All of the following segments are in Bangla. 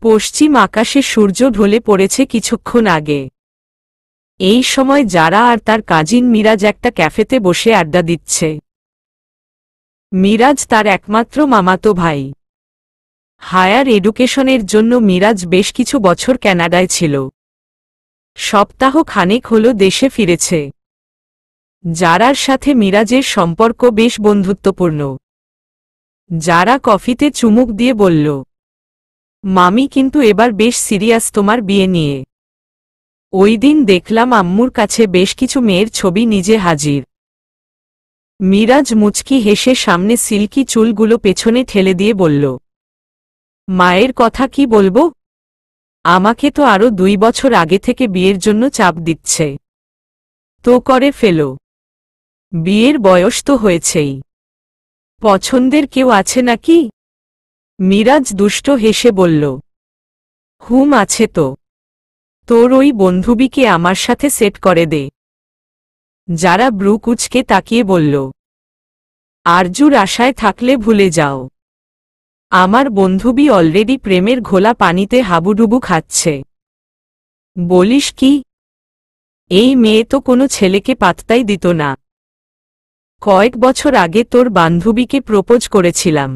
পশ্চিম আকাশে সূর্য ঢলে পড়েছে কিছুক্ষণ আগে। এই সময় যারা আর তার কাজিন মিরাজ একটা ক্যাফেতে বসে আড্ডা দিচ্ছে। মিরাজ তার একমাত্র মামাতো ভাই। হায়ার এডুকেশনের জন্য মিরাজ বেশ কিছু বছর কানাডায় ছিল। সপ্তাহ খানেক হল দেশে ফিরেছে। যারার সাথে মিরাজের সম্পর্ক বেশ বন্ধুত্বপূর্ণ। যারা কফিতে চুমুক দিয়ে বলল, মামি কিন্তু এবার বেশ সিরিয়াস তোমার বিয়ে নিয়ে। ওই দিন দেখলাম আম্মুর কাছে বেশ কিছু মেয়ের ছবি নিজে হাজির। মিরাজ মুচকি হেসে সামনে সিল্কি চুলগুলো পেছনে ঠেলে দিয়ে বলল, মায়ের কথা কি বলবো? আমাকে তো আরো 2 বছর আগে থেকে বিয়ের জন্য চাপ দিচ্ছে। তো করে ফেলো, বিয়ের বয়স তো হয়েছেই। পছন্দের কেউ আছে নাকি? মিরাজ দুষ্ট হেসে বলল, আছে তো। তোর ওই বন্ধুবিকে আমার সাথে সেট করে দে। যারা ব্রু কুচকে তাকিয়ে বলল, আরজুর আশায় থাকলে ভুলে যাও। আমার বন্ধুবি অলরেডি প্রেমের ঘোলা পানিতে হাবুডুবু খাচ্ছে। বলিস কি? এই মেয়ে তো কোনো ছেলেকে পাত্তাই দিত না। কয়েক বছর আগে তোর বান্ধবীকে প্রপোজ করেছিলাম।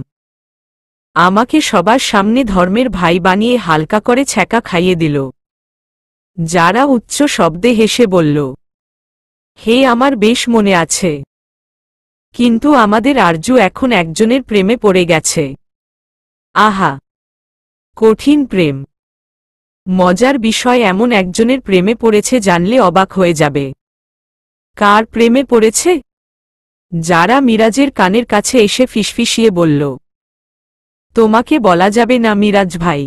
আমাকে সবার সামনে ধর্মের ভাই বানিয়ে হালকা করে ছ্যাঁকা খাইয়ে দিল। যারা উচ্চ শব্দে হেসে বলল, হে আমার বেশ মনে আছে। কিন্তু আমাদের আরজু এখন একজনের প্রেমে পড়ে গেছে। আহা, কঠিন প্রেম। মজার বিষয়, এমন একজনের প্রেমে পড়েছে জানলে অবাক হয়ে যাবে। কার প্রেমে পড়েছে? যারা মিরাজের কানের কাছে এসে ফিসফিসিয়ে বলল, তোমাকে বলা যাবে না মিরাজ ভাই।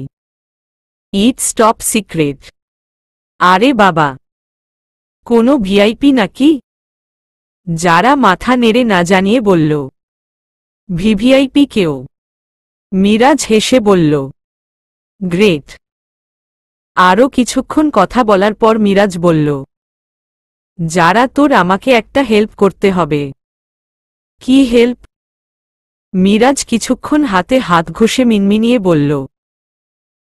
It's top secret. আরে বাবা, কোনো ভিআইপি নাকি? যারা মাথা নেড়ে না জানিয়ে বলল, ভিভিআইপি কেউ? মিরাজ হেসে বলল, গ্রেট। আরও কিছুক্ষণ কথা বলার পর মিরাজ বলল, যারা তোর আমাকে একটা হেল্প করতে হবে। কি হেল্প? মিরাজ কিছুক্ষণ হাতে হাত ঘষে মিনমিনিয়ে বলল,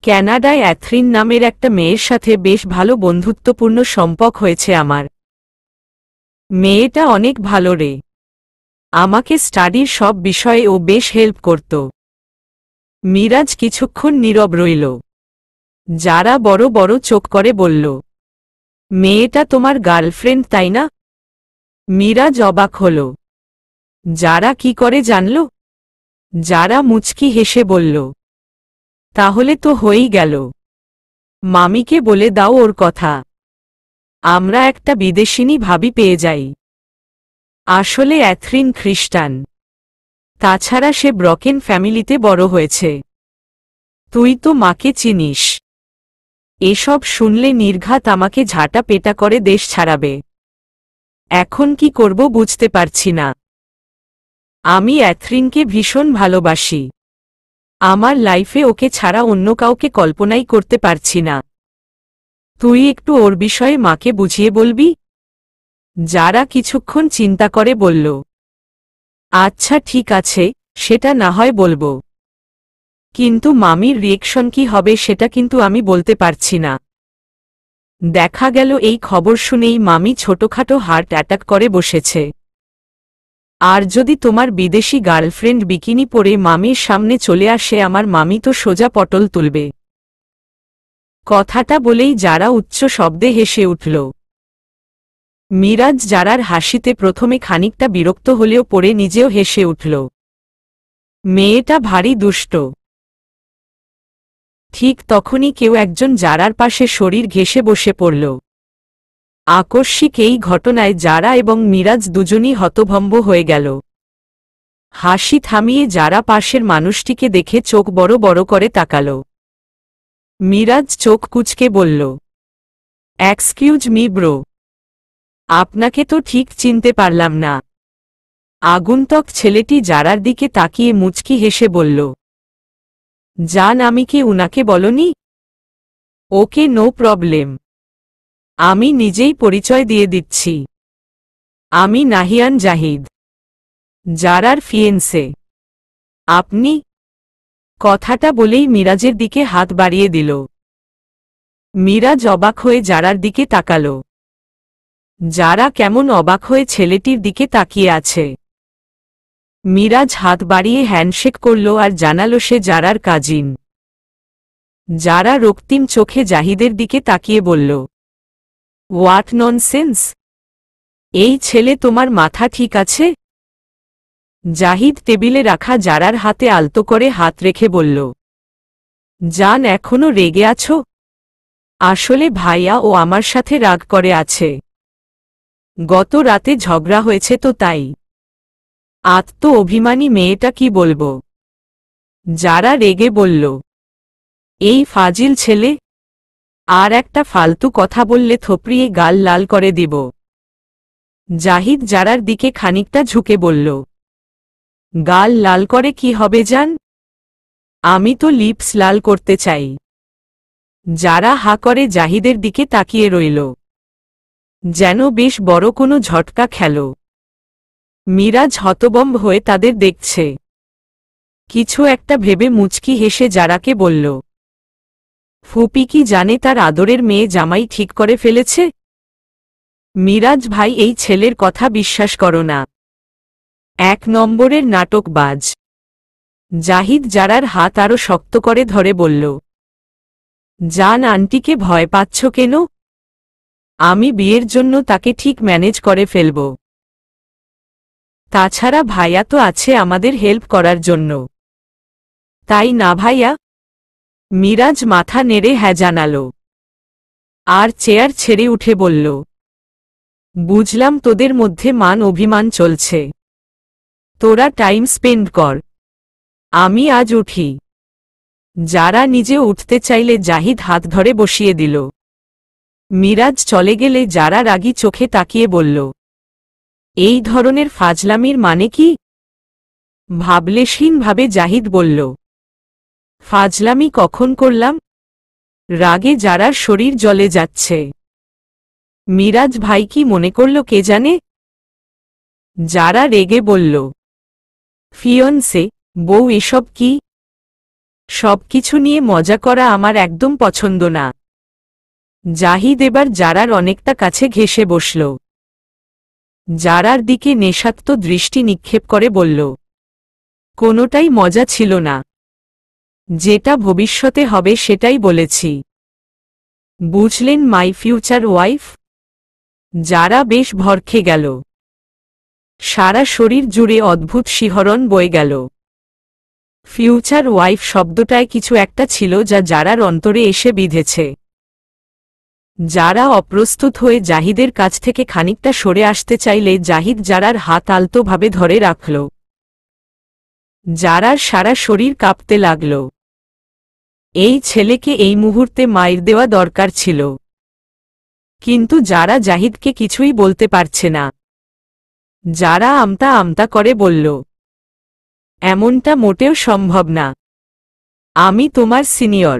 কানাডায় অ্যাথরিন নামের একটা মেয়ের সাথে বেশ ভালো বন্ধুত্বপূর্ণ সম্পর্ক হয়েছে আমার। মেয়েটা অনেক ভালো রে। আমাকে স্টাডির সব বিষয়ে ও বেশ হেল্প করত। মিরাজ কিছুক্ষণ নীরব রইল। যারা বড় বড় চোখ করে বলল, মেয়েটা তোমার গার্লফ্রেন্ড তাই না? মিরাজ অবাক হল। যারা কি করে জানল? যারা মুচকি হেসে বলল, তাহলে তো হয়েই গেল। মামিকে বলে দাও ওর কথা। আমরা একটা বিদেশিনী ভাবি পেয়ে যাই। আসলে অ্যাথরিন খ্রিস্টান। তাছাড়া সে ব্রকেন ফ্যামিলিতে বড় হয়েছে। তুই তো মাকে চিনিস। এসব শুনলে নির্ঘাত আমাকে ঝাঁটা পেটা করে দেশ ছাড়াবে। এখন কি করব বুঝতে পারছি না। আমি অ্যাথরিনকে ভীষণ ভালোবাসি। আমার লাইফে ওকে ছাড়া অন্য কাউকে কল্পনাই করতে পারছি না। তুই একটু ওর বিষয়ে মাকে বুঝিয়ে বলবি? যারা কিছুক্ষণ চিন্তা করে বলল, আচ্ছা ঠিক আছে, সেটা না হয় বলবো। কিন্তু মামির রিয়েকশন কি হবে সেটা কিন্তু আমি বলতে পারছি না। দেখা গেল এই খবর শুনেই মামি ছোটখাটো হার্ট অ্যাটাক করে বসেছে। আর যদি তোমার বিদেশি গার্লফ্রেন্ড বিকিনি পরে মামির সামনে চলে আসে, আমার মামি তো সোজা পটল তুলবে। কথাটা বলেই যারা উচ্চ শব্দে হেসে উঠল। মিরাজ যারার হাসিতে প্রথমে খানিকটা বিরক্ত হলেও পরে নিজেও হেসে উঠল। মেয়েটা ভারী দুষ্ট। ঠিক তখনই কেউ একজন যারার পাশে শরীর ঘেঁষে বসে পড়ল। আকস্মিক এই ঘটনায় যারা এবং মিরাজ দুজনই হতভম্ব হয়ে গেল। হাসি থামিয়ে যারা পাশের মানুষটিকে দেখে চোখ বড় বড় করে তাকাল। মিরাজ চোখ কুঁচকে বলল, এক্সকিউজ মি ব্রো, আপনাকে তো ঠিক চিনতে পারলাম না। আগন্তুক ছেলেটি যারার দিকে তাকিয়ে মুচকি হেসে বলল, জান আমি কি উনাকে বলনি? ওকে, নো প্রবলেম। আমি নিজেই পরিচয় দিয়ে দিচ্ছি। আমি নাহিয়ান জাহিদ, যারার ফিয়েন্সে। আপনি? কথাটা বলেই মিরাজের দিকে হাত বাড়িয়ে দিল। মিরাজ অবাক হয়ে জারার দিকে তাকাল। যারা কেমন অবাক হয়ে ছেলেটির দিকে তাকিয়ে আছে। মিরাজ হাত বাড়িয়ে হ্যান্ডশেক করল আর জানালো সে জারার কাজিন। যারা রক্তিম চোখে জাহিদের দিকে তাকিয়ে বলল, হোয়াট ননসেন্স! এই ছেলে তোমার মাথা ঠিক আছে? জাহিদ টেবিলে রাখা জারার হাতে আলতো করে হাত রেখে বলল, জান এখনো রেগে আছো? আসলে ভাইয়া ও আমার সাথে রাগ করে আছে। গত রাতে ঝগড়া হয়েছে তো তাই। অভিমানী মেয়েটা কি বলবো। যারা রেগে বলল, এই ফাজিল ছেলে, আর একটা ফালতু কথা বললে থপড়িয়ে গাল লাল করে দিব। জাহিদ জারার দিকে খানিকটা ঝুঁকে বলল, গাল লাল করে কি হবে জান? আমি তো লিপস লাল করতে চাই। যারা হা করে জাহিদের দিকে তাকিয়ে রইল, যেন বেশ বড় কোনো ঝটকা খেল। মিরাজ হতবম্ব হয়ে তাদের দেখছে। কিছু একটা ভেবে মুচকি হেসে জারাকে বলল, ফুপি কি জানে তার আদরের মেয়ে জামাই ঠিক করে ফেলেছে? মিরাজ ভাই এই ছেলের কথা বিশ্বাস করো না। এক নম্বরের নাটকবাজ। জাহিদ জারার হাত আরো শক্ত করে ধরে বলল, জান আন্টিকে ভয় পাচ্ছ কেন? আমি বিয়ের জন্য তাকে ঠিক ম্যানেজ করে ফেলব। তাছাড়া ভাইয়া তো আছে আমাদের হেল্প করার জন্য, তাই না ভাইয়া? মিরাজ মাথা নেড়ে হ্যাঁ জানাল, আর চেয়ার ছেড়ে উঠে বলল, বুঝলাম তোদের মধ্যে মান অভিমান চলছে। তোরা টাইম স্পেন্ড কর, আমি আজ উঠি। যারা নিজে উঠতে চাইলে জাহিদ হাত ধরে বসিয়ে দিল। মিরাজ চলে গেলে যারা রাগী চোখে তাকিয়ে বলল, এই ধরনের ফাজলামির মানে কি? ভাবলেশহীনভাবে জাহিদ বলল, ফাজলামি কখন করলাম? রাগে যারার শরীর জ্বলে যাচ্ছে। মিরাজ ভাই কি মনে করল কে জানে? যারা রেগে বলল, ফিয়ন্সে, বউ এসব কি? সবকিছু নিয়ে মজা করা আমার একদম পছন্দ না। জাহিদ এবার যারার অনেকটা কাছে ঘেঁষে বসল। যারার দিকে নেশাক্ত দৃষ্টি নিক্ষেপ করে বলল, কোনোটাই মজা ছিল না। যেটা ভবিষ্যতে হবে সেটাই বলেছি। বুঝলেন মাই ফিউচার ওয়াইফ? যারা বেশ ভরখে গেল। সারা শরীর জুড়ে অদ্ভুত শিহরণ বয়ে গেল। ফিউচার ওয়াইফ শব্দটায় কিছু একটা ছিল যা যারার অন্তরে এসে বিঁধেছে। যারা অপ্রস্তুত হয়ে জাহিদের কাছ থেকে খানিকটা সরে আসতে চাইলে জাহিদ যারার হাত আলতোভাবে ধরে রাখল। যারার সারা শরীর কাঁপতে লাগল। এই ছেলেকে এই মুহূর্তে মাইর দেওয়া দরকার ছিল, কিন্তু যারা জাহিদকে কিছুই বলতে পারছে না। যারা আমতা আমতা করে বলল, এমনটা মোটেও সম্ভব না। আমি তোমার সিনিয়র,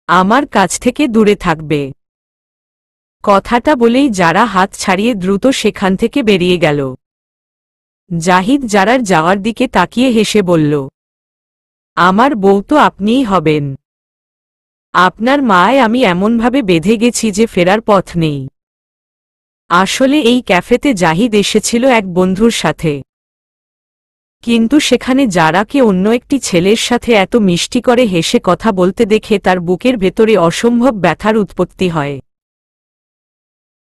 আমার কাছ থেকে দূরে থাকবে। কথাটা বলেই যারা হাত ছাড়িয়ে দ্রুত সেখান থেকে বেরিয়ে গেল। জাহিদ যারার যাওয়ার দিকে তাকিয়ে হেসে বলল, আমার বউ তো আপনিই হবেন। আপনার মায় আমি এমনভাবে বেঁধে গেছি যে ফেরার পথ নেই। আসলে এই ক্যাফেতে জাহিদ এসেছিল এক বন্ধুর সাথে, কিন্তু সেখানে যারাকে অন্য একটি ছেলের সাথে এত মিষ্টি করে হেসে কথা বলতে দেখে তার বুকের ভেতরে অসম্ভব ব্যথার উৎপত্তি হয়।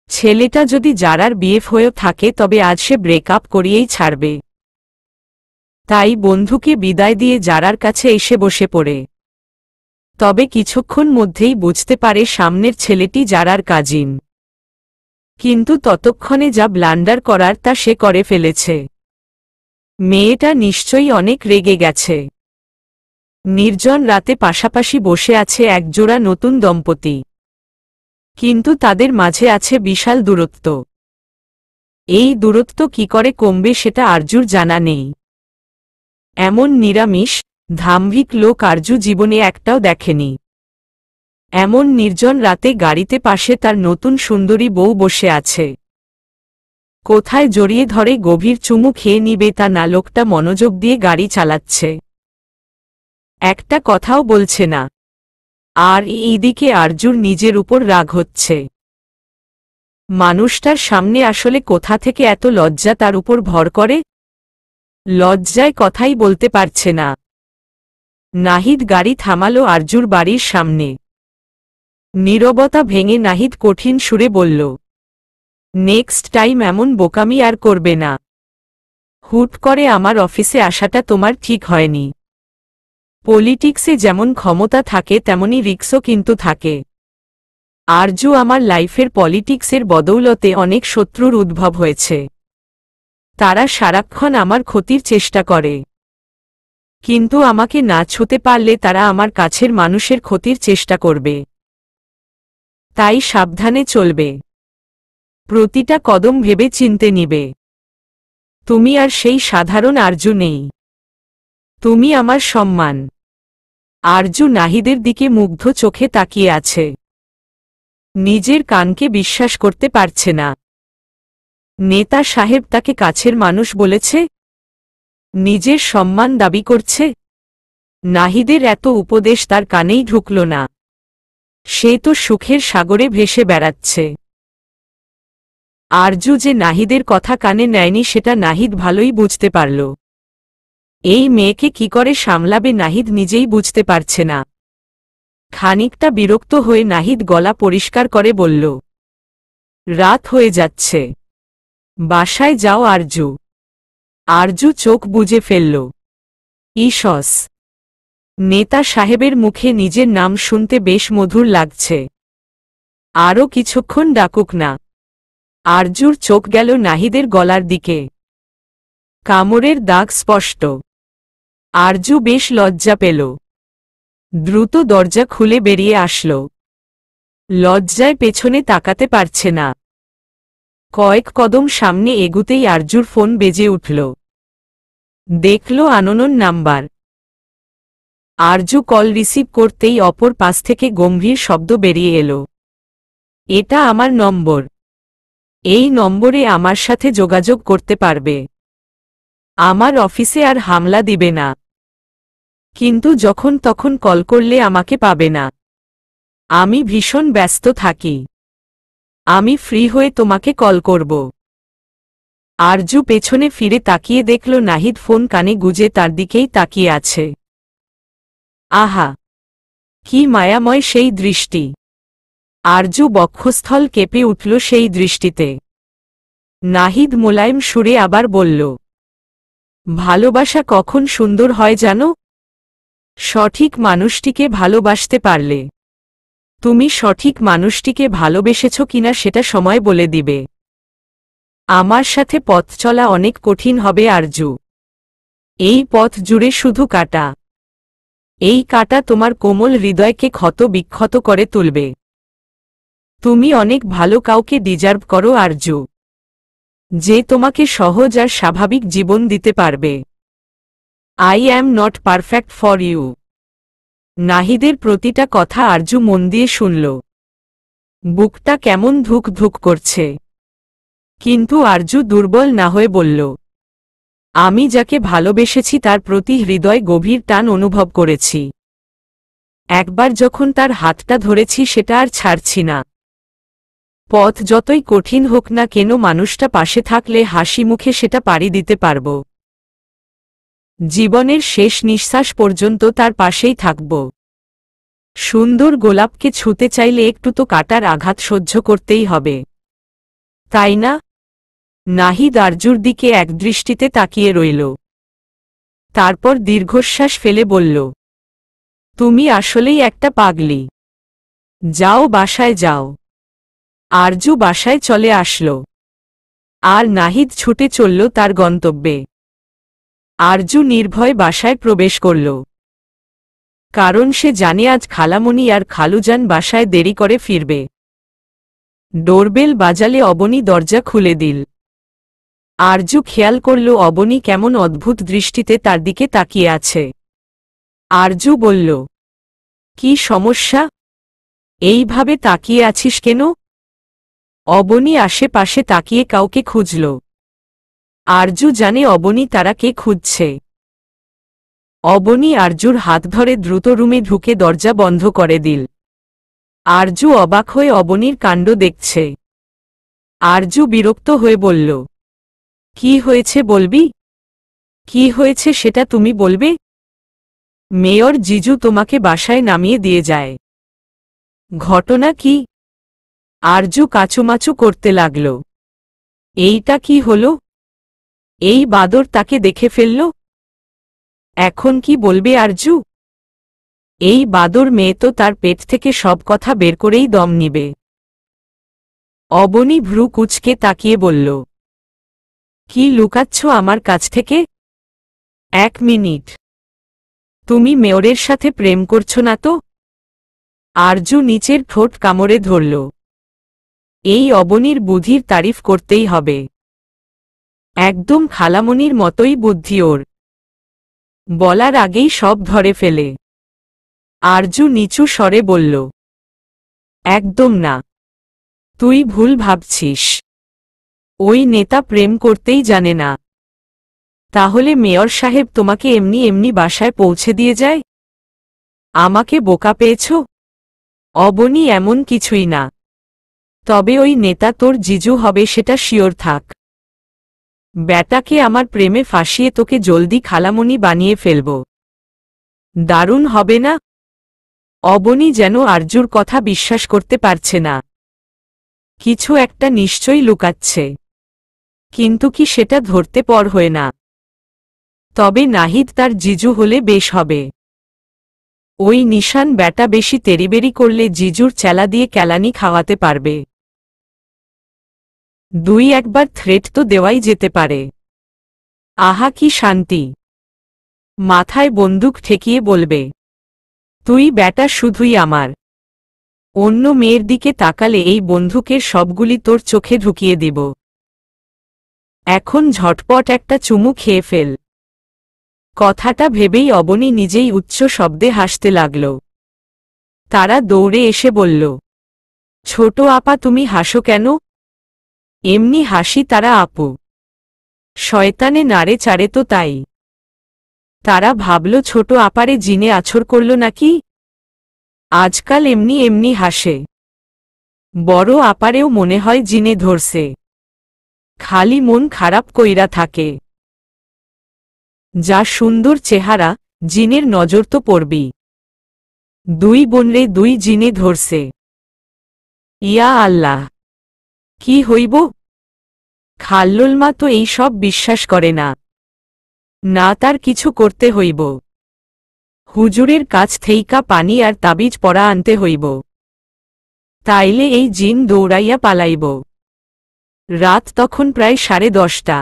ছেলেটা যদি যারার বিএফ হয়েও থাকে তবে আজ সে ব্রেকআপ করিয়েই ছাড়বে। তাই বন্ধুকে বিদায় দিয়ে যারার কাছে এসে বসে পড়ে। তবে কিছুক্ষণ মধ্যেই বুঝতে পারে সামনের ছেলেটি যারার কাজিন। কিন্তু ততক্ষণে যা ব্লান্ডার করার তা সে করে ফেলেছে। মেয়েটা নিশ্চয়ই অনেক রেগে গেছে। নির্জন রাতে পাশাপাশি বসে আছে একজোড়া নতুন দম্পতি, কিন্তু তাদের মাঝে আছে বিশাল দূরত্ব। এই দূরত্ব কি করে কমবে সেটা আরজুর জানা নেই। এমন নিরামিষ ধাম্ভিক লোক আরজু জীবনে একটাও দেখেনি। এমন নির্জন রাতে গাড়িতে পাশে তার নতুন সুন্দরী বউ বসে আছে। কোথায় জড়িয়ে ধরে গভীর চুমু খেয়ে নিবে তা না, লোকটা মনোযোগ দিয়ে গাড়ি চালাচ্ছে। একটা কথাও বলছে না। আর এইদিকে আরজুর নিজের উপর রাগ হচ্ছে। মানুষটার সামনে আসলে কোথা থেকে এত লজ্জা তার উপর ভর করে? লজ্জায় কথাই বলতে পারছে না। নাহিদ গাড়ি থামালো আরজুর বাড়ির সামনে। নীরবতা ভেঙে নাহিদ কঠিন সুরে বলল, নেক্সট টাইম এমন বোকামি আর করবে না। হুট করে আমার অফিসে আসাটা তোমার ঠিক হয়নি। পলিটিক্সে যেমন ক্ষমতা থাকে তেমনি রিস্কও কিন্তু থাকে। আরজু আমার লাইফের পলিটিক্সের বদৌলতে অনেক শত্রুর উদ্ভব হয়েছে। তারা সারাক্ষণ আমার ক্ষতির চেষ্টা করে, কিন্তু আমাকে না ছুঁতে পারলে তারা আমার কাছের মানুষের ক্ষতির চেষ্টা করবে। তাই সাবধানে চলবে, প্রতিটা কদম ভেবে চিনতে নিবে। তুমি আর সেই সাধারণ আরজু নেই, তুমি আমার সম্মান। আরজু নাহিদের দিকে মুগ্ধ চোখে তাকিয়ে আছে। নিজের কানকে বিশ্বাস করতে পারছে না। নেতা সাহেব তাকে কাছের মানুষ বলেছে, নিজের সম্মান দাবি করছে। নাহিদের এত উপদেশ তার কানেই ঢুকল না। সে তো সুখের সাগরে ভেসে বেড়াচ্ছে। আরজু যে নাহিদের কথা কানে নেয়নি সেটা নাহিদ ভালোই বুঝতে পারল। এই মেয়েকে কি করে সামলাবে নাহিদ নিজেই বুঝতে পারছে না। খানিকটা বিরক্ত হয়ে নাহিদ গলা পরিষ্কার করে বলল, রাত হয়ে যাচ্ছে, বাসায় যাও আরজু। আরজু চোখ বুজে ফেলল। ইসস, নেতা সাহেবের মুখে নিজের নাম শুনতে বেশ মধুর লাগছে। আরও কিছুক্ষণ ডাকুক না। আরজুর চোখ গেল নাহিদের গলার দিকে। কামড়ের দাগ স্পষ্ট। আরজু বেশ লজ্জা পেল। দ্রুত দরজা খুলে বেরিয়ে আসল। লজ্জায় পেছনে তাকাতে পারছে না। কয়েক কদম সামনে এগুতেই আরজুর ফোন বেজে উঠল। দেখল unknown number. Arju call receive করতেই অপর পাশ থেকে গম্ভীর শব্দ বেরিয়ে এলো, এটা আমার নম্বর। এই নম্বরে আমার সাথে যোগাযোগ করতে পারবে। আমার অফিসে আর হামলা দিবে না, কিন্তু যখন তখন কল করলে আমাকে পাবে না। আমি ভীষণ ব্যস্ত থাকি। আমি ফ্রি হয়ে তোমাকে কল করব। আরজু পেছনে ফিরে তাকিয়ে দেখল নাহিদ ফোন কানে গুজে তার দিকেই তাকিয়ে আছে। আহা, কি মায়াময় সেই দৃষ্টি! আরজু বক্ষস্থল কেঁপে উঠল সেই দৃষ্টিতে। নাহিদ মোলায়েম সুরে আবার বলল, ভালোবাসা কখন সুন্দর হয় জানো? সঠিক মানুষটিকে ভালোবাসতে পারলে। তুমি সঠিক মানুষটিকে ভালোবেসেছ কিনা সেটা সময় বলে দিবে। আমার সাথে পথ চলা অনেক কঠিন হবে আরজু। এই পথ জুড়ে শুধু কাঁটা। এই কাঁটা তোমার কোমল হৃদয়কে ক্ষত বিক্ষত করে তুলবে। তুমি অনেক ভালো কাউকে ডিজার্ভ করো আরজু, যে তোমাকে সহজ আর স্বাভাবিক জীবন দিতে পারবে। I am not perfect for you. নাহিদের প্রতিটা কথা আরজু মন দিয়ে শুনল। বুকটা কেমন ধুক ধুক করছে। কিন্তু আরজু দুর্বল না হয়ে বলল, আমি যাকে ভালোবেসেছি তার প্রতি হৃদয় গভীর টান অনুভব করেছি। একবার যখন তার হাতটা ধরেছি সেটা আর ছাড়ছি না। পথ যতই কঠিন হোক না কেন মানুষটা পাশে থাকলে হাসি মুখে সেটা পাড়ি দিতে পারব। জীবনের শেষ নিঃশ্বাস পর্যন্ত তার পাশেই থাকব। সুন্দর গোলাপকে ছুঁতে চাইলে একটু তো কাটার আঘাত সহ্য করতেই হবে, তাই না? নাহিদ আরজুর দিকে একদৃষ্টিতে তাকিয়ে রইল। তারপর দীর্ঘশ্বাস ফেলে বলল, তুমি আসলেই একটা পাগলি। যাও, বাসায় যাও। আরজু বাসায় চলে আসল। আর নাহিদ ছুটে চলল তার গন্তব্যে। আরজু নির্ভয় বাসায় প্রবেশ করল, কারণ সে জানে আজ খালামণি আর খালুজান বাসায় দেরি করে ফিরবে। ডোরবেল বাজালে অবনী দরজা খুলে দিল। আরজু খেয়াল করল অবনী কেমন অদ্ভুত দৃষ্টিতে তার দিকে তাকিয়ে আছে। আরজু বলল, কি সমস্যা? এইভাবে তাকিয়ে আছিস কেন? অবনী আশেপাশে তাকিয়ে কাউকে খুঁজল। আরজু জানে অবনী তারা কে খুঁজছে। অবনী আরজুর হাত ধরে দ্রুত রুমে ঢুকে দরজা বন্ধ করে দিল। আরজু অবাক হয়ে অবনীর কাণ্ড দেখছে। আরজু বিরক্ত হয়ে বলল, কি হয়েছে বলবি? কি হয়েছে সেটা তুমি বলবে? মেয়র জিজু তোমাকে বাসায় নামিয়ে দিয়ে যায়। ঘটনা কি? আরজু কাচুমাচু করতে লাগল। এইটা কি হলো? এই বাদর তাকে দেখে ফেলল। এখন কি বলবে আরজু? এই বাদর মেয়ে তো তার পেট থেকে সব কথা বের করেই দম নিবে। অবনী ভ্রু কুঁচকে তাকিয়ে বলল, কি লুকাচ্ছ আমার কাছ থেকে? 1 মিনিট, তুমি মেয়রের সাথে প্রেম করছো না তো? আরজু নিচের ঠোঁট কামড়ে ধরল। এই অবনীর বুদ্ধির তারিফ করতেই হবে। একদম খালামণির মতোই বুদ্ধি ওর। বলার আগেই সব ধরে ফেলে। আরজু নিচু স্বরে বলল, একদম না, তুই ভুল ভাবছিস। ওই নেতা প্রেম করতেই জানে না। তাহলে মেয়র সাহেব তোমাকে এমনি এমনি বাসায় পৌঁছে দিয়ে যায়? আমাকে বোকা পেয়েছ? অবনী এমন কিছুই না। তবে ওই নেতা তোর জিজু হবে সেটা শিওর থাক। ব্যাটাকে আমার প্রেমে ফাঁসিয়ে তোকে জলদি খালামণি বানিয়ে ফেলব। দারুণ হবে না? অবনী যেন আরজুর কথা বিশ্বাস করতে পারছে না। কিছু একটা নিশ্চয়ই লুকাচ্ছে, কিন্তু কি সেটা ধরতে পর হয় না। তবে নাহিদ তার জিজু হলে বেশ হবে। ওই নিশান ব্যাটা বেশি তেরিবেরি করলে জিজুর চেলা দিয়ে কেলানি খাওয়াতে পারবে। 2-1 বার থ্রেট তো দেওয়াই যেতে পারে। আহা কি শান্তি! মাথায় বন্দুক ঠেকিয়ে বলবে, তুই ব্যাটা শুধুই আমার। অন্য মেয়ের দিকে তাকালে এই বন্দুকের সবগুলি তোর চোখে ঢুকিয়ে দিব। এখন ঝটপট একটা চুমু খেয়ে ফেল। কথাটা ভেবেই অবনী নিজেই উচ্চ শব্দে হাসতে লাগল। তারা দৌড়ে এসে বলল, ছোট আপা তুমি হাসো কেন? এমনি হাসি তারা আপু। শয়তানে নাড়ে চাড়ে তো তাই। তারা ভাবল ছোট আপারে জিনে আছর করল নাকি। আজকাল এমনি এমনি হাসে। বড় আপারেও মনে হয় জিনে ধরছে। খালি মন খারাপ কইরা থাকে। যা সুন্দর চেহারা, জিনের নজর তো পড়বি। 2 বোনরে 2 জিনে ধরছে। ইয়া আল্লাহ, কি হইব? খাল্লুল মা তো এই সব বিশ্বাস করে না। না তার কিছু করতে হইব। হুজুরের কাছ থেইকা পানি আর তাবিজ পরা আনতে হইব। তাইলে এই জিন দৌড়াইয়া পালাইব। রাত তখন প্রায় 10:30।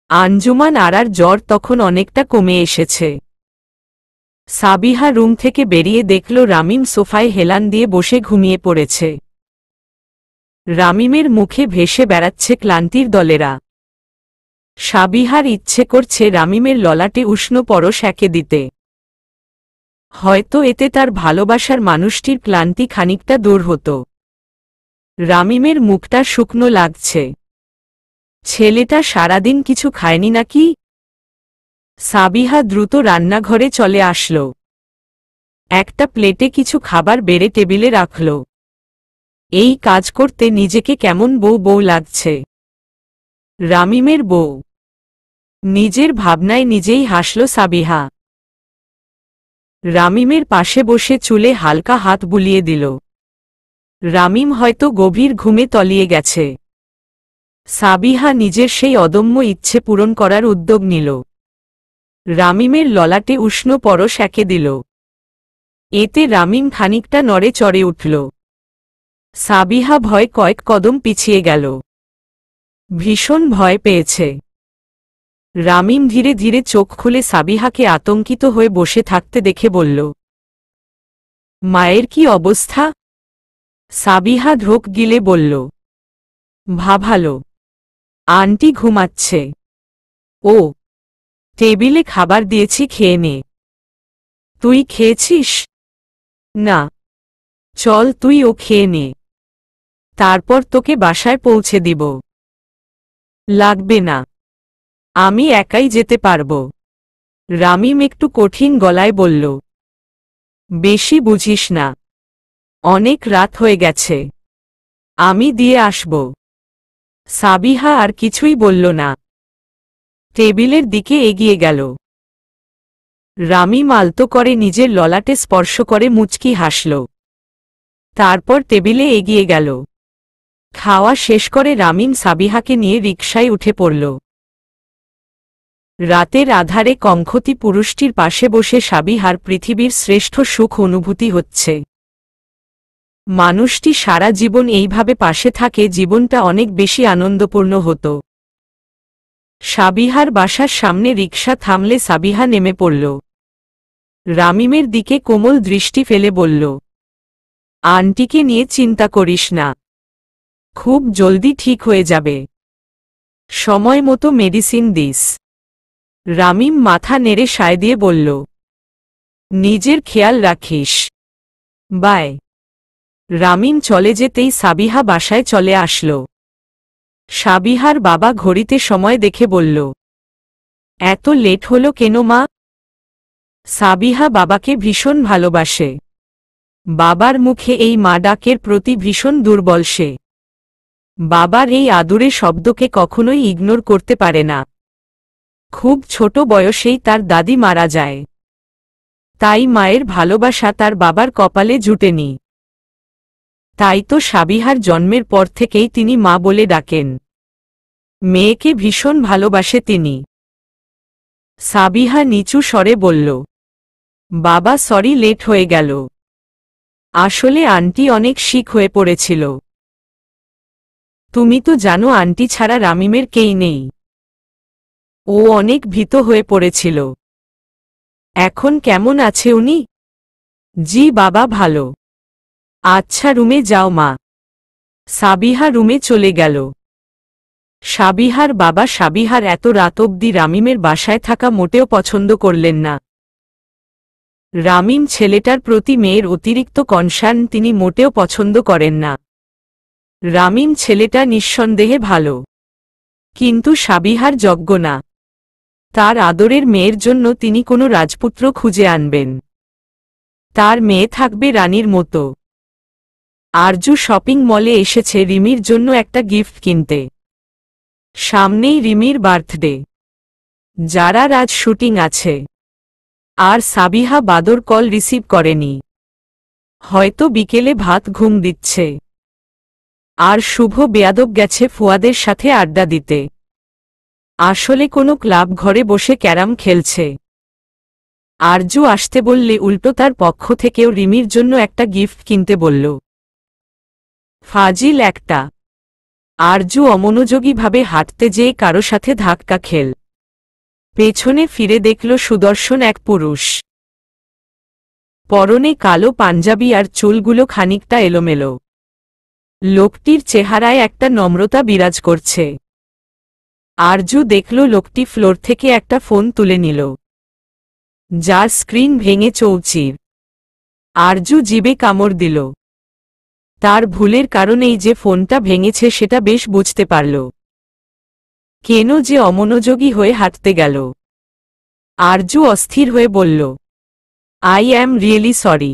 আঞ্জুমান আরার জ্বর তখন অনেকটা কমে এসেছে। সাবিহা রুম থেকে বেরিয়ে দেখল রামিম সোফায় হেলান দিয়ে বসে ঘুমিয়ে পড়েছে। রামিমের মুখে ভেসে বেড়াচ্ছে ক্লান্তির দলেরা। সাবিহার ইচ্ছে করছে রামিমের ললাটে উষ্ণ পরশ এঁকে দিতে। হয়তো এতে তার ভালোবাসার মানুষটির ক্লান্তি খানিকটা দূর হতো। রামিমের মুখটা শুকনো লাগছে। ছেলেটা সারাদিন কিছু খায়নি নাকি? সাবিহা দ্রুত রান্নাঘরে চলে আসলো। একটা প্লেটে কিছু খাবার বেড়ে টেবিলে রাখল। এই কাজ করতে নিজেকে কেমন বউ বউ লাগছে। রামিমের বউ। নিজের ভাবনায় নিজেই হাসল সাবিহা। রামিমের পাশে বসে চুলে হালকা হাত বুলিয়ে দিল। রামিম হয়তো গভীর ঘুমে তলিয়ে গেছে। সাবিহা নিজের সেই অদম্য ইচ্ছে পূরণ করার উদ্যোগ নিল। রামিমের ললাটে উষ্ণ পরশ এঁকে দিল। এতে রামিম খানিকটা নড়ে চড়ে উঠল। সাবিহা ভয় কয়েক কদম পিছিয়ে গেল। ভীষণ ভয় পেয়েছে। রামিম ধীরে ধীরে চোখ খুলে সাবিহাকে আতঙ্কিত হয়ে বসে থাকতে দেখে বলল, মায়ের কি অবস্থা? সাবিহা ঢোক গিলে বলল, ভালো। আন্টি ঘুমাচ্ছে। ও, টেবিলে খাবার দিয়েছি খেয়ে নে। তুই খেয়েছিস? না। চল তুই ও খেয়ে নে। তারপর তোকে বাসায় পৌঁছে দিব। লাগবে না, আমি একাই যেতে পারব। রামিম একটু কঠিন গলায় বলল, বেশি বুঝিস না, অনেক রাত হয়ে গেছে, আমি দিয়ে আসব। সাবিহা আর কিছুই বলল না, টেবিলের দিকে এগিয়ে গেল। রামিম আলতো করে নিজের ললাটে স্পর্শ করে মুচকি হাসল। তারপর টেবিলে এগিয়ে গেল। খাওয়া শেষ করে রামিম সাবিহাকে নিয়ে রিকশায় উঠে পড়ল। রাতের আধারে কঙ্খতি পুরুষটির পাশে বসে সাবিহার পৃথিবীর শ্রেষ্ঠ সুখ অনুভূতি হচ্ছে। মানুষটি সারা জীবন এইভাবে পাশে থাকে জীবনটা অনেক বেশি আনন্দপূর্ণ হতো। সাবিহার বাসার সামনে রিকশা থামলে সাবিহা নেমে পড়ল। রামিমের দিকে কোমল দৃষ্টি ফেলে বলল, আন্টিকে নিয়ে চিন্তা করিস না, খুব জলদি ঠিক হয়ে যাবে, সময় মতো মেডিসিন দিস। রামিম মাথা নেড়ে সায় দিয়ে বলল, নিজের খেয়াল রাখিস, বাই। রামিম চলে যেতেই সাবিহা বাসায় চলে আসল। সাবিহার বাবা ঘড়িতে সময় দেখে বলল, এত লেট হলো কেন মা? সাবিহা বাবাকে ভীষণ ভালোবাসে। বাবার মুখে এই মা ডাকের প্রতি ভীষণ দুর্বল সে। বাবার এই আদুরে শব্দকে কখনোই ইগনোর করতে পারে না। খুব ছোট বয়সেই তার দাদি মারা যায়, তাই মায়ের ভালোবাসা তার বাবার কপালে জুটেনি। তাই তো সাবিহার জন্মের পর থেকেই তিনি মা বলে ডাকেন। মেয়েকে ভীষণ ভালোবাসে তিনি। সাবিহা নিচু স্বরে বলল, বাবা সরি লেট হয়ে গেল, আসলে আন্টি অনেক শিক হয়ে পড়েছিল। তুমি তো জানো আন্টি ছাড়া রামিমের কেই নেই। ও অনেক ভীত হয়ে পড়েছিল। এখন কেমন আছে উনি? জি বাবা ভালো। আচ্ছা রুমে যাও মা। সাবিহা রুমে চলে গেল। সাবিহার বাবা সাবিহার এত রাত অবধি রামিমের বাসায় থাকা মোটেও পছন্দ করলেন না। রামিম ছেলেটার প্রতি মেয়ের অতিরিক্ত কনসার্ন তিনি মোটেও পছন্দ করেন না। রামিম ছেলেটা নিঃসন্দেহে ভালো, কিন্তু সাবিহার যোগ্য না। তার আদরের মেয়ের জন্য তিনি কোনো রাজপুত্র খুঁজে আনবেন। তার মেয়ে থাকবে রানীর মতো। আরজু শপিং মলে এসেছে রিমির জন্য একটা গিফট কিনতে। সামনেই রিমির বার্থডে। যারা রাজ শুটিং আছে। আর সাবিহা বাদর কল রিসিভ করেনি। হয়তো বিকেলে ভাত ঘুম দিচ্ছে। আর শুভ বেয়াদব গেছে ফুয়াদের সাথে আড্ডা দিতে। আসলে কোনো ক্লাব ঘরে বসে ক্যারাম খেলছে। আরজু আসতে বললে উল্টো তার পক্ষ থেকেও রিমির জন্য একটা গিফট কিনতে বলল। ফাজিল একটা। আরজু অমনোযোগীভাবে হাঁটতে যেয়ে কারো সাথে ধাক্কা খেল। পেছনে ফিরে দেখল সুদর্শন এক পুরুষ। পরনে কালো পাঞ্জাবি আর চুলগুলো খানিকটা এলোমেলো। লোকটির চেহারায় একটা নম্রতা বিরাজ করছে। আরজু দেখল লোকটি ফ্লোর থেকে একটা ফোন তুলে নিল, যার স্ক্রিন ভেঙে চৌচির। আরজু জিবে কামড় দিল। তার ভুলের কারণেই যে ফোনটা ভেঙেছে সেটা বেশ বুঝতে পারল। কেন যে অমনোযোগী হয়ে হাঁটতে গেল। আরজু অস্থির হয়ে বলল, আই অ্যাম রিয়েলি সরি।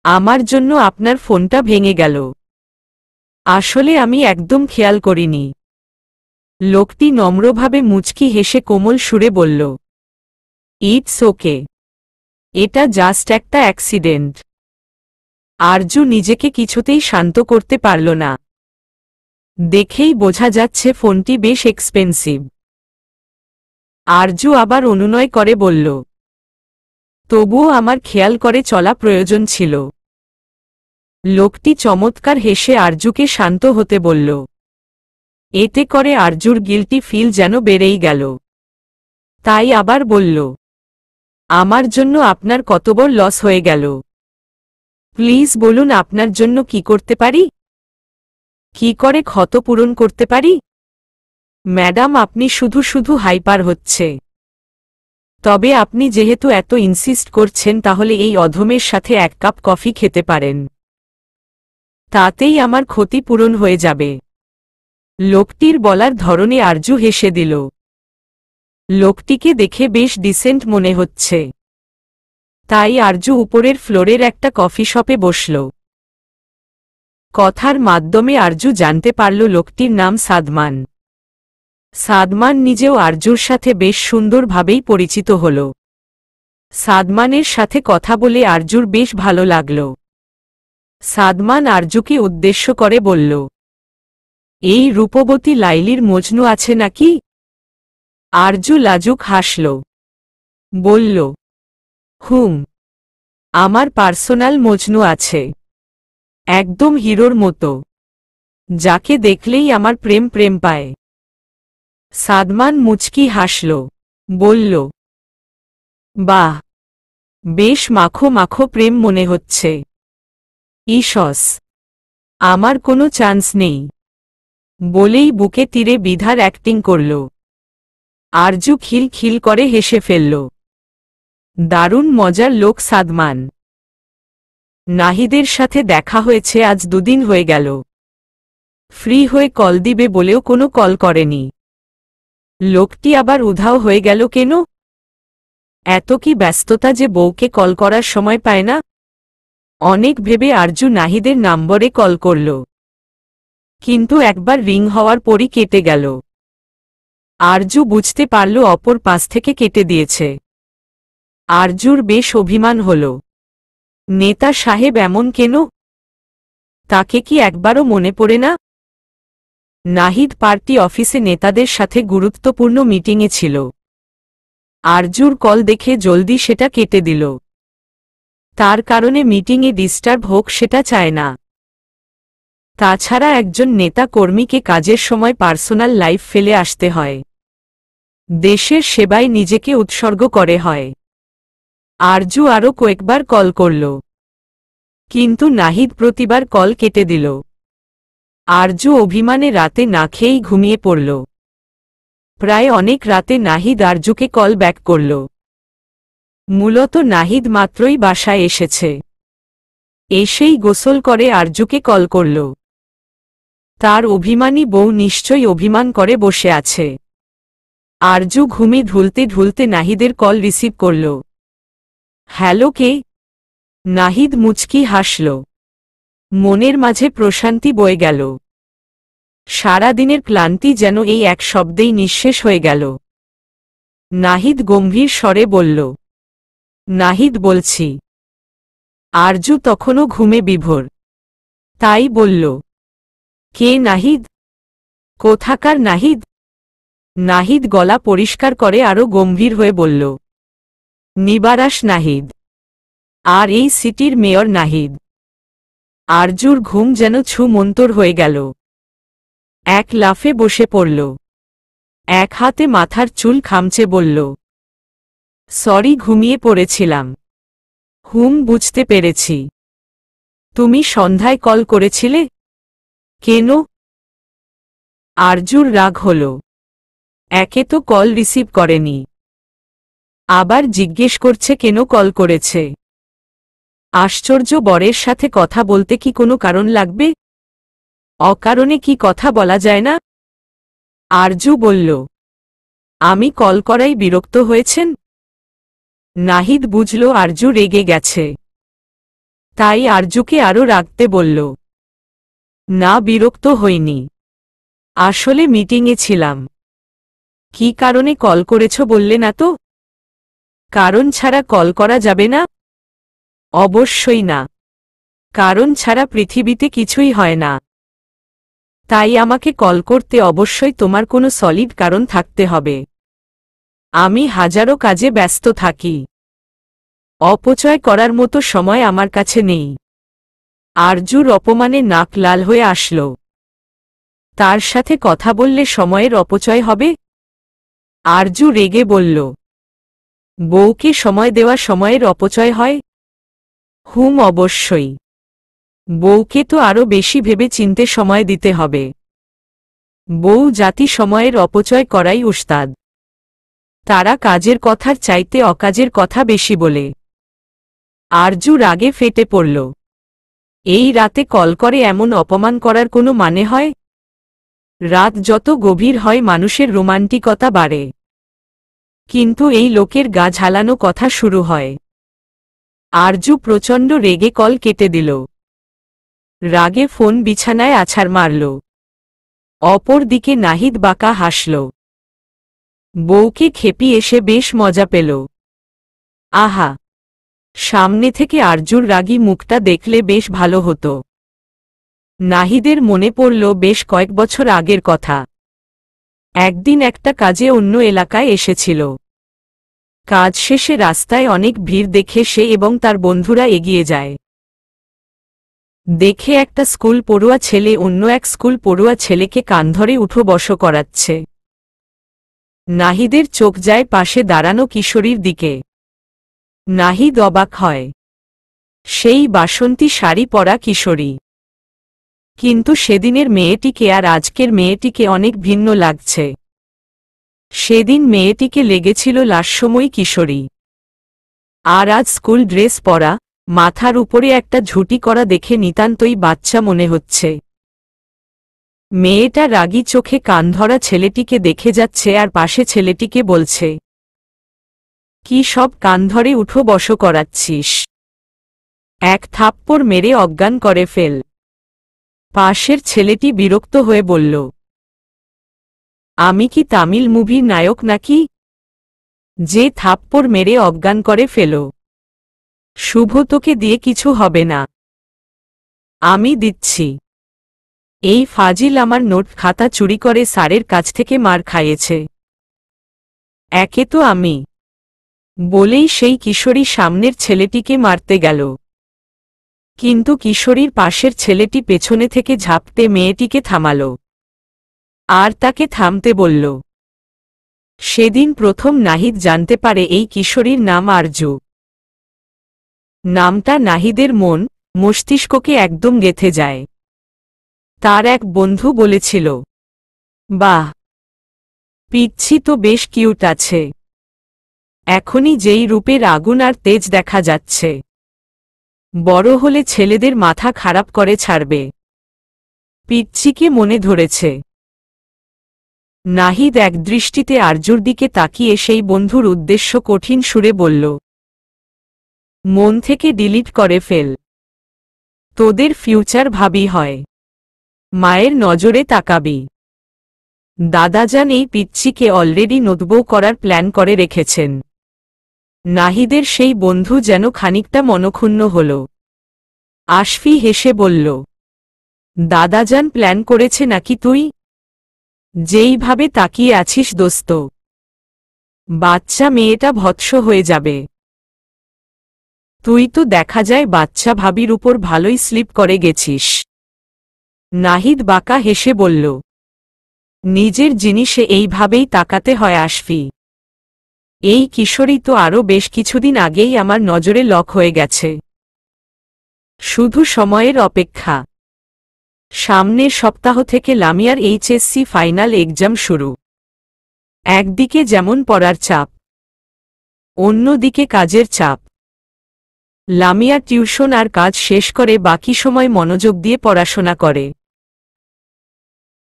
আমার জন্য আপনার ফোনটা ভেঙে গেল। আসলে আমি একদম খেয়াল করিনি। লোকটি নম্রভাবে মুচকি হেসে কোমল সুরে বলল, ইটস ওকে, এটা জাস্ট একটা অ্যাক্সিডেন্ট। আরজু নিজেকে কিছুতেই শান্ত করতে পারল না। দেখেই বোঝা যাচ্ছে ফোনটি বেশ এক্সপেন্সিভ। আরজু আবার অনুনয় করে বলল, তবুও আমার খেয়াল করে চলা প্রয়োজন ছিল। লোকটি চমৎকার হেসে আরজুকে শান্ত হতে বলল। এতে করে আরজুর গিল্টি ফিল যেন বেড়েই গেল। তাই আবার বলল, আমার জন্য আপনার কত বড় লস হয়ে গেল। প্লিজ বলুন আপনার জন্য কি করতে পারি, কি করে ক্ষত পূরণ করতে পারি। ম্যাডাম আপনি শুধু শুধু হাইপার হচ্ছে। তবে আপনি যেহেতু এত ইনসিস্ট করছেন তাহলে এই অধমের সাথে এক কাপ কফি খেতে পারেন, তাতেই আমার ক্ষতি পূরণ হয়ে যাবে। লোকটির বলার ধরনে আরজু হেসে দিল। লোকটিকে দেখে বেশ ডিসেন্ট মনে হচ্ছে। তাই আরজু উপরের ফ্লোরের একটা কফি শপে বসল। কথার মাধ্যমে আরজু জানতে পারল লোকটির নাম সাদমান। সাদমান নিজেও আরজুর সাথে বেশ সুন্দরভাবেই পরিচিত হল। সাদমানের সাথে কথা বলে আরজুর বেশ ভালো লাগল। সাদমান আরজুকে উদ্দেশ্য করে বলল, এই রূপবতী লাইলির মজনু আছে নাকি? আরজু লাজুক হাসল। বলল, আমার পার্সোনাল মজনু আছে, একদম হিরোর মতো, যাকে দেখলেই আমার প্রেম প্রেম পায়। সাদমান মুচকি হাসল, বলল, বাহ, বেশ মাখো মাখো প্রেম মনে হচ্ছে। ইসস, আমার কোনো চান্স নেই, বলেই বুকে তীরে বিধার অ্যাক্টিং করল। আরজু খিল খিল করে হেসে ফেলল। দারুণ মজার লোক সাদমান। নাহিদের সাথে দেখা হয়েছে আজ 2 দিন হয়ে গেল। ফ্রি হয়ে কল দিবে বলেও কোনো কল করেনি। লোকটি আবার উধাও হয়ে গেল কেন? এত কি ব্যস্ততা যে বউকে কল করার সময় পায় না? অনেক ভেবে আরজু নাহিদের নম্বরে কল করল, কিন্তু একবার রিং হওয়ার পরই কেটে গেল। আরজু বুঝতে পারল অপর পাশ থেকে কেটে দিয়েছে। আরজুর বেশ অভিমান হল। নেতা সাহেব এমন কেন? তাকে কি একবারও মনে পড়ে না? নাহিদ পার্টি অফিসে নেতাদের সাথে গুরুত্বপূর্ণ মিটিংয়ে ছিল। আরজুর কল দেখে জলদি সেটা কেটে দিল। তার কারণে মিটিংয়ে ডিস্টার্ব হোক সেটা চায় না। তাছাড়া একজন নেতা কর্মীকে কাজের সময় পার্সোনাল লাইফ ফেলে আসতে হয়। দেশের সেবায় নিজেকে উৎসর্গ করে হয়। আরজু আরও কয়েকবার কল করল, কিন্তু নাহিদ প্রতিবার কল কেটে দিল। আরজু অভিমানে রাতে না খেয়েই ঘুমিয়ে পড়ল। প্রায় অনেক রাতে নাহিদ আরজুকে কল ব্যাক করল। মূলত নাহিদ মাত্রই বাসায় এসেছে। এসেই গোসল করে আরজুকে কল করল। তার অভিমানী বউ নিশ্চয়ই অভিমান করে বসে আছে। আরজু ঘুমে ঢুলতে ঢুলতে নাহিদের কল রিসিভ করল। হ্যালো, কে? নাহিদ মুচকি হাসল। মনের মাঝে প্রশান্তি বয়ে গেল। সারা দিনের ক্লান্তি যেন এই এক শব্দেই নিঃশেষ হয়ে গেল। নাহিদ গম্ভীর স্বরে বলল, নাহিদ বলছি। আরজু তখনও ঘুমে বিভোর। তাই বলল, কে নাহিদ? কোথাকার নাহিদ? নাহিদ গলা পরিষ্কার করে আরও গম্ভীর হয়ে বলল, নিবারাস নাহিদ, আর এই সিটির মেয়র নাহিদ। আরজুর ঘুম যেন ছুমন্তর হয়ে গেল। এক লাফে বসে পড়ল। এক হাতে মাথার চুল খামচে বলল, সরি, ঘুমিয়ে পড়েছিলাম। বুঝতে পেরেছি। তুমি সন্ধ্যায় কল করেছিলে? কেন? আরজুর রাগ হল। একে তো কল রিসিভ করেনি, আবার জিজ্ঞেস করছে কেন কল করেছে। আশ্চর্য, বরের সাথে কথা বলতে কি কোনো কারণ লাগবে? অকারণে কি কথা বলা যায় না? আরজু বলল, আমি কল করাই বিরক্ত হয়েছেন? নাহিদ বুঝল আরজু রেগে গেছে। তাই আরজুকে আরও রাগতে বলল, না, বিরক্ত হইনি, আসলে মিটিংয়ে ছিলাম। কি কারণে কল করেছ বললে না তো? কারণ ছাড়া কল করা যাবে না? অবশ্যই না, কারণ ছাড়া পৃথিবীতে কিছুই হয় না। তাই আমাকে কল করতে অবশ্যই তোমার কোনো সলিড কারণ থাকতে হবে। আমি হাজারো কাজে ব্যস্ত থাকি, অপচয় করার মতো সময় আমার কাছে নেই। আরজুর অপমানে নাক লাল হয়ে আসল। তার সাথে কথা বললে সময়ের অপচয় হবে? আরজু রেগে বলল, বউকে সময় দেওয়া সময়ের অপচয় হয়? অবশ্যই। বউকে তো আরও বেশি ভেবে চিনতে সময় দিতে হবে। বউ জাতি সময়ের অপচয় করাই উস্তাদ। তারা কাজের কথার চাইতে অকাজের কথা বেশি বলে। আরজু রাগে ফেটে পড়ল। এই রাতে কল করে এমন অপমান করার কোনো মানে হয়? রাত যত গভীর হয় মানুষের রোমান্টিকতা বাড়ে। কিন্তু এই লোকের গা ঝালানো কথা শুরু হয়। আরজু প্রচণ্ড রেগে কল কেটে দিল। রাগে ফোন বিছানায় আছাড় মারল। অপর দিকে নাহিদ বাঁকা হাসল। বউকে খেপিয়ে এসে বেশ মজা পেল। আহা, সামনে থেকে আরজুর রাগী মুখটা দেখলে বেশ ভালো হতো। নাহিদের মনে পড়ল বেশ কয়েক বছর আগের কথা। একদিন একটা কাজে অন্য এলাকায় এসেছিল। কাজ শেষে রাস্তায় অনেক ভিড় দেখে সে এবং তার বন্ধুরা এগিয়ে যায়। দেখে একটা স্কুল পড়ুয়া ছেলে অন্য এক স্কুল পড়ুয়া ছেলেকে কান ধরে উঠো বসো করাচ্ছে। নাহিদের চোখ যায় পাশে দাঁড়ানো কিশোরীর দিকে। নাহিদ অবাক হয়। সেই বাসন্তী শাড়ি পরা কিশোরী। কিন্তু সেদিনের মেয়েটিকে আর আজকের মেয়েটিকে অনেক ভিন্ন লাগছে। সেদিন মেয়েটিকে লেগেছিল লাস্যময়ী কিশোরী, আর আজ স্কুল ড্রেস পরা, মাথার উপরে একটা ঝুঁটি করা দেখে নিতান্তই বাচ্চা মনে হচ্ছে। মেয়েটা রাগী চোখে কান ধরা ছেলেটিকে দেখে যাচ্ছে আর পাশে ছেলেটিকে বলছে, কি সব কান ধরে উঠো বসো করাচ্ছিস? এক থাপ্পড় মেরে অজ্ঞান করে ফেল। পাশের ছেলেটি বিরক্ত হয়ে বলল, আমি কি তামিল মুভির নায়ক নাকি যে থাপ্পড় মেরে অজ্ঞান করে ফেলো? শুভ, তোকে দিয়ে কিছু হবে না। আমি দিচ্ছি। এই ফাজিল আমার নোট খাতা চুরি করে স্যারের কাছ থেকে মার খাইয়েছে। একে তো আমি, বলেই সেই কিশোরী সামনের ছেলেটিকে মারতে গেল। কিন্তু কিশোরীর পাশের ছেলেটি পেছনে থেকে ঝাঁপতে মেয়েটিকে থামাল আর তাকে থামতে বলল। সেদিন প্রথম নাহিদ জানতে পারে এই কিশোরীর নাম আরজু। নামটা নাহিদের মন মস্তিষ্ককে একদম গেঁথে যায়। তার এক বন্ধু বলেছিল, বাহ, পিচ্ছি তো বেশ কিউট আছে। এখনই যেই রূপের আগুন আর তেজ দেখা যাচ্ছে, বড় হলে ছেলেদের মাথা খারাপ করে ছাড়বে। পিচ্ছিকে মনে ধরেছে। নাহিদ একদৃষ্টিতে আরজুর দিকে তাকিয়ে সেই বন্ধুর উদ্দেশ্য কঠিন সুরে বলল, মন থেকে ডিলিট করে ফেল। তোদের ফিউচার ভাবি হয়, মায়ের নজরে তাকাবি। দাদাজান এই পিচ্ছিকে অলরেডি নোটবউ করার প্ল্যান করে রেখেছেন। নাহিদের সেই বন্ধু যেন খানিকটা মনক্ষুণ্ণ হল। আশফি হেসে বলল, দাদাজান প্ল্যান করেছে নাকি তুই? যেইভাবে তাকিয়ে আছিস দোস্ত, বাচ্চা মেয়েটা ভৎস হয়ে যাবে। তুই তো দেখা যায় বাচ্চা ভাবির উপর ভালোই স্লিপ করে গেছিস। নাহিদ বাঁকা হেসে বলল, নিজের জিনিসে এইভাবেই তাকাতে হয় আশফি। এই কিশোরী তো আরও বেশ কিছুদিন আগেই আমার নজরে লক হয়ে গেছে। শুধু সময়ের অপেক্ষা। সামনের সপ্তাহ থেকে লামিয়ার এইচএসসি ফাইনাল এক্সাম শুরু। একদিকে যেমন পড়ার চাপ, অন্যদিকে কাজের চাপ। লামিয়া টিউশন আর কাজ শেষ করে বাকি সময় মনোযোগ দিয়ে পড়াশোনা করে।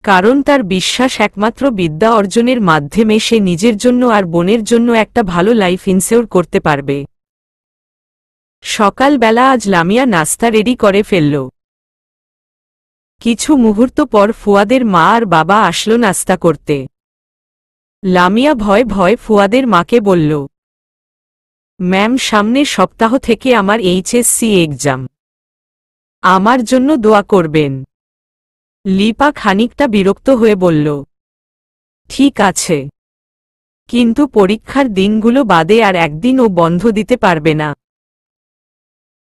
কারণ তার বিশ্বাস একমাত্র বিদ্যা অর্জনের মাধ্যমে সে নিজের জন্য আর বোনের জন্য একটা ভালো লাইফ ইনসিওর করতে পারবে। সকালবেলা আজ লামিয়া নাস্তা রেডি করে ফেলল। কিছু মুহূর্ত পর ফুয়াদের মা আর বাবা আসলো নাস্তা করতে। লামিয়া ভয় ভয় ফুয়াদের মাকে বলল, ম্যাম, সামনের সপ্তাহ থেকে আমার এইচএসসি এক্সাম, আমার জন্য দোয়া করবেন। লিপা খানিকটা বিরক্ত হয়ে বলল, ঠিক আছে, কিন্তু পরীক্ষার দিনগুলো বাদে আর একদিনও বন্ধ দিতে পারবে না।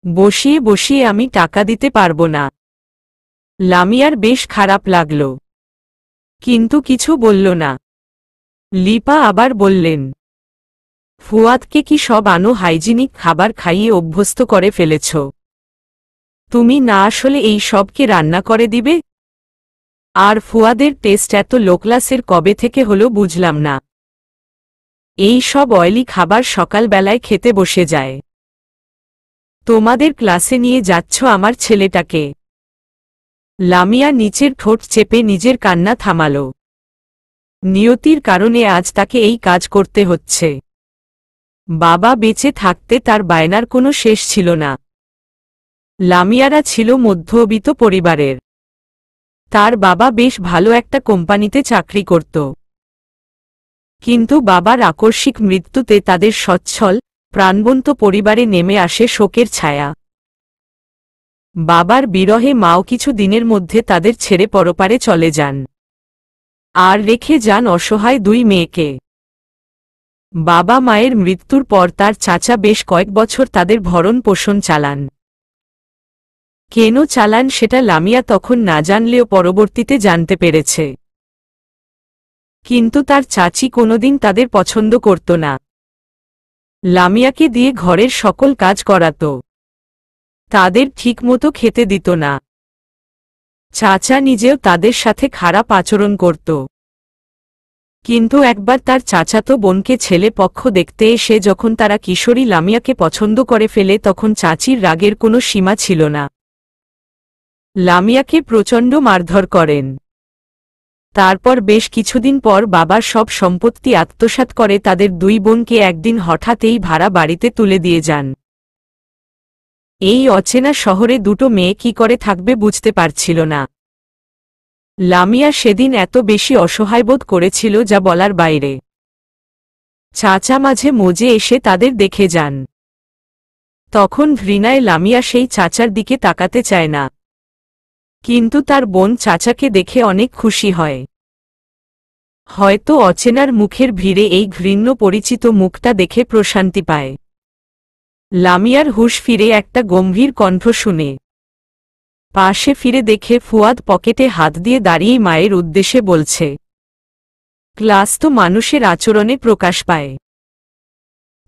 বসিয়ে বসিয়ে আমি টাকা দিতে পারব না। লামিয়ার বেশ খারাপ লাগল, কিন্তু কিছু বলল না। লিপা আবার বললেন, ফুয়াদকে কি সব হাইজিনিক খাবার খাইয়ে অভ্যস্ত করে ফেলেছ? তুমি না আসলে এই সবকে রান্না করে দিবে? আর ফুয়াদের টেস্ট এত লো ক্লাসের কবে থেকে হলো বুঝলাম না। এই সব অয়েলি খাবার সকালবেলায় খেতে বসে যায়। তোমাদের ক্লাসে নিয়ে যাচ্ছ আমার ছেলেটাকে। লামিয়া নিচের ঠোঁট চেপে নিজের কান্না থামাল। নিয়তির কারণে আজ তাকে এই কাজ করতে হচ্ছে। বাবা বেঁচে থাকতে তার বায়নার কোনো শেষ ছিল না। লামিয়ারা ছিল মধ্যবিত্ত পরিবারের। তার বাবা বেশ ভালো একটা কোম্পানিতে চাকরি করত। কিন্তু বাবার আকস্মিক মৃত্যুতে তাদের সচ্ছল প্রাণবন্ত পরিবারে নেমে আসে শোকের ছায়া। বাবার বিরহে মাও কিছু দিনের মধ্যে তাদের ছেড়ে পরপারে চলে যান, আর রেখে যান অসহায় দুই মেয়েকে। বাবা মায়ের মৃত্যুর পর তার চাচা বেশ কয়েক বছর তাদের ভরণ পোষণ চালান। কেন চালান সেটা লামিয়া তখন না জানলেও পরবর্তীতে জানতে পেরেছে। কিন্তু তার চাচি কোনোদিন তাদের পছন্দ করত না। লামিয়াকে দিয়ে ঘরের সকল কাজ করাত, তাদের ঠিকমতো খেতে দিত না। চাচা নিজেও তাদের সাথে খারাপ আচরণ করত। কিন্তু একবার তার চাচাতো বোনকে ছেলে পক্ষ দেখতে এসে যখন তারা কিশোরী লামিয়াকে পছন্দ করে ফেলে, তখন চাচির রাগের কোনো সীমা ছিল না। লামিয়াকে প্রচণ্ড মারধর করেন। তারপর বেশ কিছুদিন পর বাবার সব সম্পত্তি আত্মসাৎ করে তাদের দুই বোনকে একদিন হঠাৎই ভাড়া বাড়িতে তুলে দিয়ে যান। এই অচেনা শহরে দুটো মেয়ে কি করে থাকবে বুঝতে পারছিল না। লামিয়া সেদিন এত বেশি অসহায়বোধ করেছিল যা বলার বাইরে। চাচা মাঝে মজে এসে তাদের দেখে যান। তখন ঘৃণায় লামিয়া সেই চাচার দিকে তাকাতে চায় না। কিন্তু তার বোন চাচাকে দেখে অনেক খুশি হয়। হয়তো অচেনার মুখের ভিড়ে এই ঘৃণ্য পরিচিত মুখটা দেখে প্রশান্তি পায়। লামিয়ার হুঁশ ফিরে একটা গম্ভীর কণ্ঠ শুনে। পাশে ফিরে দেখে ফুয়াদ পকেটে হাত দিয়ে দাঁড়িয়ে মায়ের উদ্দেশ্যে বলছে। ক্লাস তো মানুষের আচরণে প্রকাশ পায়।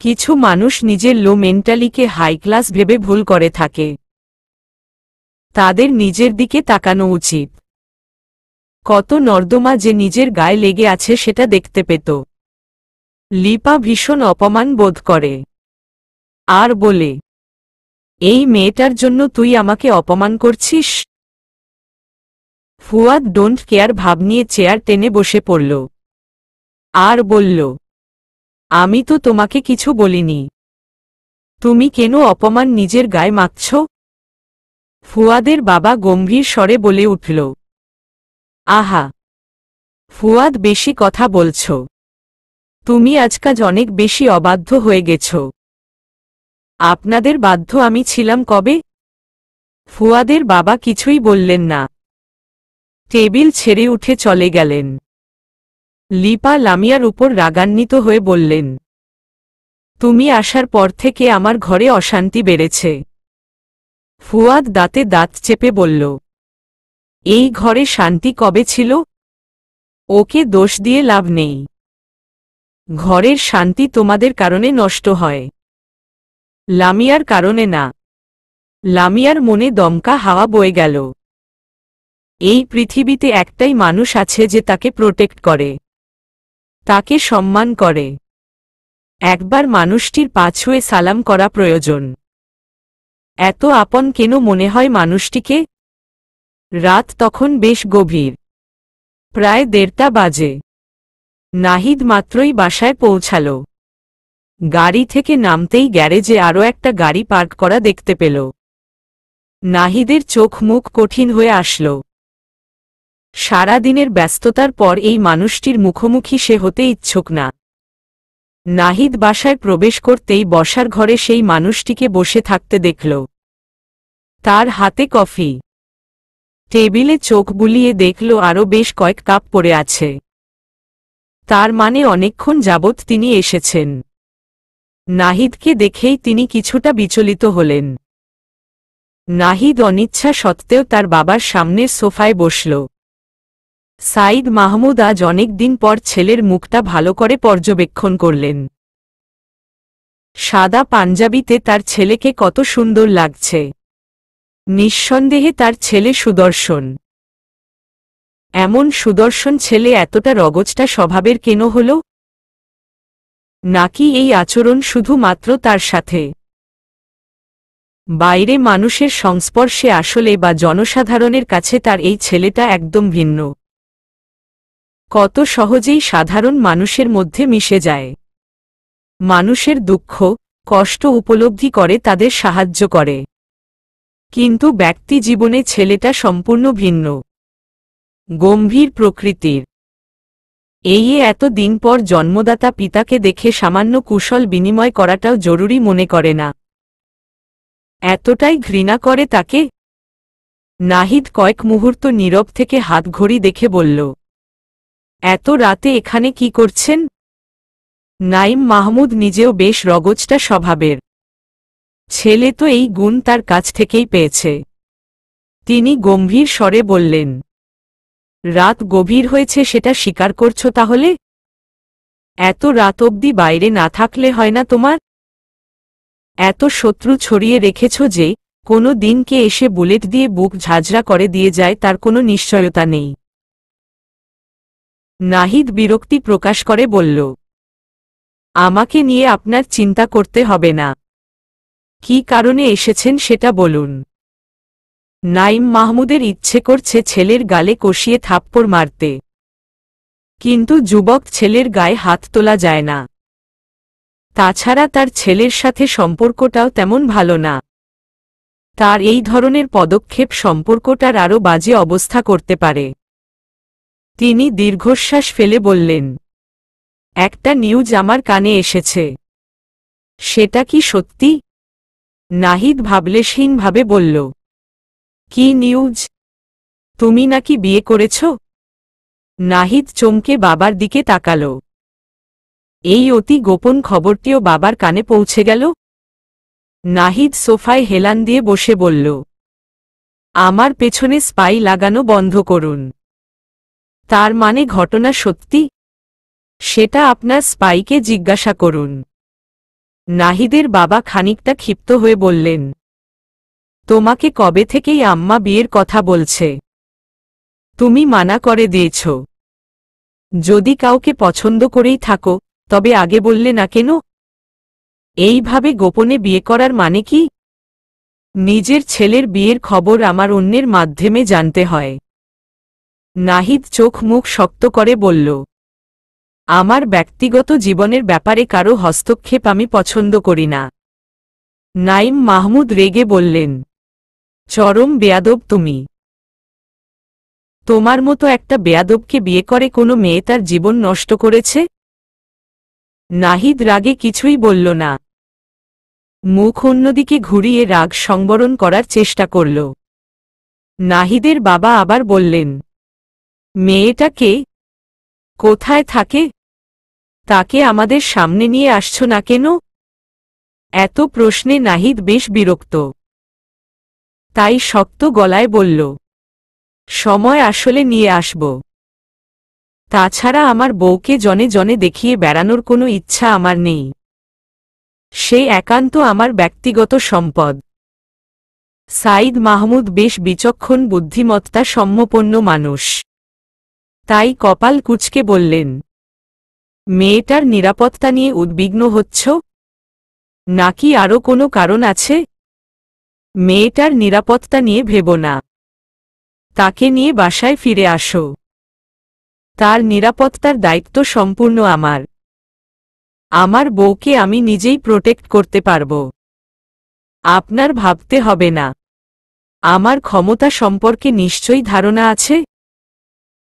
কিছু মানুষ নিজের লো মেন্টালিকে হাই ক্লাস ভেবে ভুল করে থাকে। তাদের নিজের দিকে তাকানো উচিত। কত নর্দমা যে নিজের গায়ে লেগে আছে সেটা দেখতে পেত। লিপা ভীষণ অপমান বোধ করে, আর বলে, এই মেয়েটার জন্য তুই আমাকে অপমান করছিস? ফুয়াদ ডোন্ট কেয়ার ভাব নিয়ে চেয়ার টেনে বসে পড়ল, আর বলল, আমি তো তোমাকে কিছু বলিনি। তুমি কেন অপমান নিজের গায়ে মাখছ? ফুয়াদের বাবা গম্ভীর স্বরে বলে উঠল। আহা ফুয়াদ, বেশি কথা বলছ। তুমি আজকাল অনেক বেশি অবাধ্য হয়ে গেছ। আপনাদের বাধ্য আমি ছিলাম কবে? ফুয়াদের বাবা কিছুই বললেন না, টেবিল ছেড়ে উঠে চলে গেলেন। লিপা লামিয়ার উপর রাগান্বিত হয়ে বললেন, তুমি আসার পর থেকে আমার ঘরে অশান্তি বেড়েছে। ফুয়াদ দাঁতে দাঁত চেপে বলল, এই ঘরে শান্তি কবে ছিল? ওকে দোষ দিয়ে লাভ নেই। ঘরের শান্তি তোমাদের কারণে নষ্ট হয়, লামিয়ার কারণে না। লামিয়ার মনে দমকা হাওয়া বয়ে গেল। এই পৃথিবীতে একটাই মানুষ আছে যে তাকে প্রোটেক্ট করে, তাকে সম্মান করে। একবার মানুষটির পা ছুঁয়ে সালাম করা প্রয়োজন। এত আপন কেন মনে হয় মানুষটিকে? রাত তখন বেশ গভীর, প্রায় 1:30 বাজে। নাহিদ মাত্রই বাসায় পৌঁছাল। গাড়ি থেকে নামতেই গ্যারেজে আরও একটা গাড়ি পার্ক করা দেখতে পেল। নাহিদের চোখ মুখ কঠিন হয়ে আসল। সারাদিনের ব্যস্ততার পর এই মানুষটির মুখোমুখি সে হতে ইচ্ছুক না। নাহিদ বাসায় প্রবেশ করতেই বসার ঘরে সেই মানুষটিকে বসে থাকতে দেখল। তার হাতে কফি। টেবিলে চোখ বুলিয়ে দেখল আরও বেশ কয়েক কাপ পড়ে আছে। তার মানে অনেকক্ষণ যাবৎ তিনি এসেছেন। নাহিদকে দেখেই তিনি কিছুটা বিচলিত হলেন। নাহিদ অনিচ্ছা সত্ত্বেও তার বাবার সামনের সোফায় বসল। সাইদ মাহমুদ আজ অনেক দিন পর ছেলের মুখটা ভালো করে পর্যবেক্ষণ করলেন। সাদা পাঞ্জাবিতে তার ছেলেকে কত সুন্দর লাগছে। নিঃসন্দেহে তার ছেলে সুদর্শন। এমন সুদর্শন ছেলে এতটা রগচটা স্বভাবের কেন হল? নাকি এই আচরণ শুধুমাত্র তার সাথে? বাইরে মানুষের সংস্পর্শে আসলে বা জনসাধারণের কাছে তার এই ছেলেটা একদম ভিন্ন। কত সহজেই সাধারণ মানুষের মধ্যে মিশে যায়। মানুষের দুঃখ কষ্ট উপলব্ধি করে তাদের সাহায্য করে। কিন্তু ব্যক্তি জীবনে ছেলেটা সম্পূর্ণ ভিন্ন, গম্ভীর প্রকৃতির। এই এত দিন পর জন্মদাতা পিতাকে দেখে সামান্য কুশল বিনিময় করাটাও জরুরি মনে করে না। এতটাই ঘৃণা করে তাকে। নাহিদ কয়েক মুহূর্ত নীরব থেকে হাতঘড়ি দেখে বলল, এত রাতে এখানে কি করছেন? নাইম মাহমুদ নিজেও বেশ রগচটা স্বভাবের। ছেলে তো এই গুণ তার কাছ থেকেই পেয়েছে। তিনি গম্ভীর স্বরে বললেন, রাত গভীর হয়েছে সেটা স্বীকার করছো তাহলে? এত রাত অবধি বাইরে না থাকলে হয় না তোমার? এত শত্রু ছড়িয়ে রেখেছ যে কোনো দিন কে এসে বুলেট দিয়ে বুক ঝাঁঝরা করে দিয়ে যায় তার কোনো নিশ্চয়তা নেই। নাহিদ বিরক্তি প্রকাশ করে বলল, আমাকে নিয়ে আপনার চিন্তা করতে হবে না। কি কারণে এসেছেন সেটা বলুন। নাইম মাহমুদের ইচ্ছে করছে ছেলের গালে কষিয়ে থাপ্পড় মারতে, কিন্তু যুবক ছেলের গায়ে হাত তোলা যায় না। তাছাড়া তার ছেলের সাথে সম্পর্কটাও তেমন ভালো না। তার এই ধরনের পদক্ষেপ সম্পর্কটার আরও বাজে অবস্থা করতে পারে। তিনি দীর্ঘশ্বাস ফেলে বললেন, একটা নিউজ আমার কানে এসেছে। সেটা কি সত্যি? নাহিদ ভাবলেশহীনভাবে বলল, কি নিউজ? তুমি নাকি বিয়ে করেছ? নাহিদ চমকে বাবার দিকে তাকাল। এই অতি গোপন খবরটিও বাবার কানে পৌঁছে গেল? নাহিদ সোফায় হেলান দিয়ে বসে বলল, আমার পেছনে স্পাই লাগানো বন্ধ করুন। তার মানে ঘটনা সত্যি? সেটা আপনার স্পাইকে জিজ্ঞাসা করুন। নাহিদের বাবা খানিকটা ক্ষিপ্ত হয়ে বললেন, তোমাকে কবে থেকেই আম্মা বিয়ের কথা বলছে? তুমি মানা করে দিয়েছ। যদি কাউকে পছন্দ করেই থাকো তবে আগে বললে না কেন? এইভাবে গোপনে বিয়ে করার মানে কি? নিজের ছেলের বিয়ের খবর আমার অন্যের মাধ্যমে জানতে হয়। নাহিদ চোখ মুখ শক্ত করে বলল, আমার ব্যক্তিগত জীবনের ব্যাপারে কারো হস্তক্ষেপ আমি পছন্দ করি না। নাইম মাহমুদ রেগে বললেন, চরম বেয়াদব তুমি। তোমার মতো একটা বেয়াদবকে বিয়ে করে কোনো মেয়ে তার জীবন নষ্ট করেছে? নাহিদ রাগে কিছুই বলল না। মুখ অন্যদিকে ঘুরিয়ে রাগ সংবরণ করার চেষ্টা করল। নাহিদের বাবা আবার বললেন, মেয়েটা কে? কোথায় থাকে? তাকে আমাদের সামনে নিয়ে আসছো না কেন? এত প্রশ্নে নাহিদ বেশ বিরক্ত। তাই শক্ত গলায় বলল, সময় আসলে নিয়ে আসব। তাছাড়া আমার বউকে জনে জনে দেখিয়ে বেড়ানোর কোনো ইচ্ছা আমার নেই। সে একান্ত আমার ব্যক্তিগত সম্পদ। সাইদ মাহমুদ বেশ বিচক্ষণ বুদ্ধিমত্তা সম্পন্ন মানুষ। তাই কপাল কুঁচকে বললেন, মেয়েটার নিরাপত্তা নিয়ে উদ্বিগ্ন হচ্ছ? নাকি আরও কোনো কারণ আছে? মেয়েটার নিরাপত্তা নিয়ে ভেবো না। তাকে নিয়ে বাসায় ফিরে আসো। তার নিরাপত্তার দায়িত্ব সম্পূর্ণ আমার। আমার বউকে আমি নিজেই প্রোটেক্ট করতে পারব। আপনার ভাবতে হবে না। আমার ক্ষমতা সম্পর্কে নিশ্চয়ই ধারণা আছে।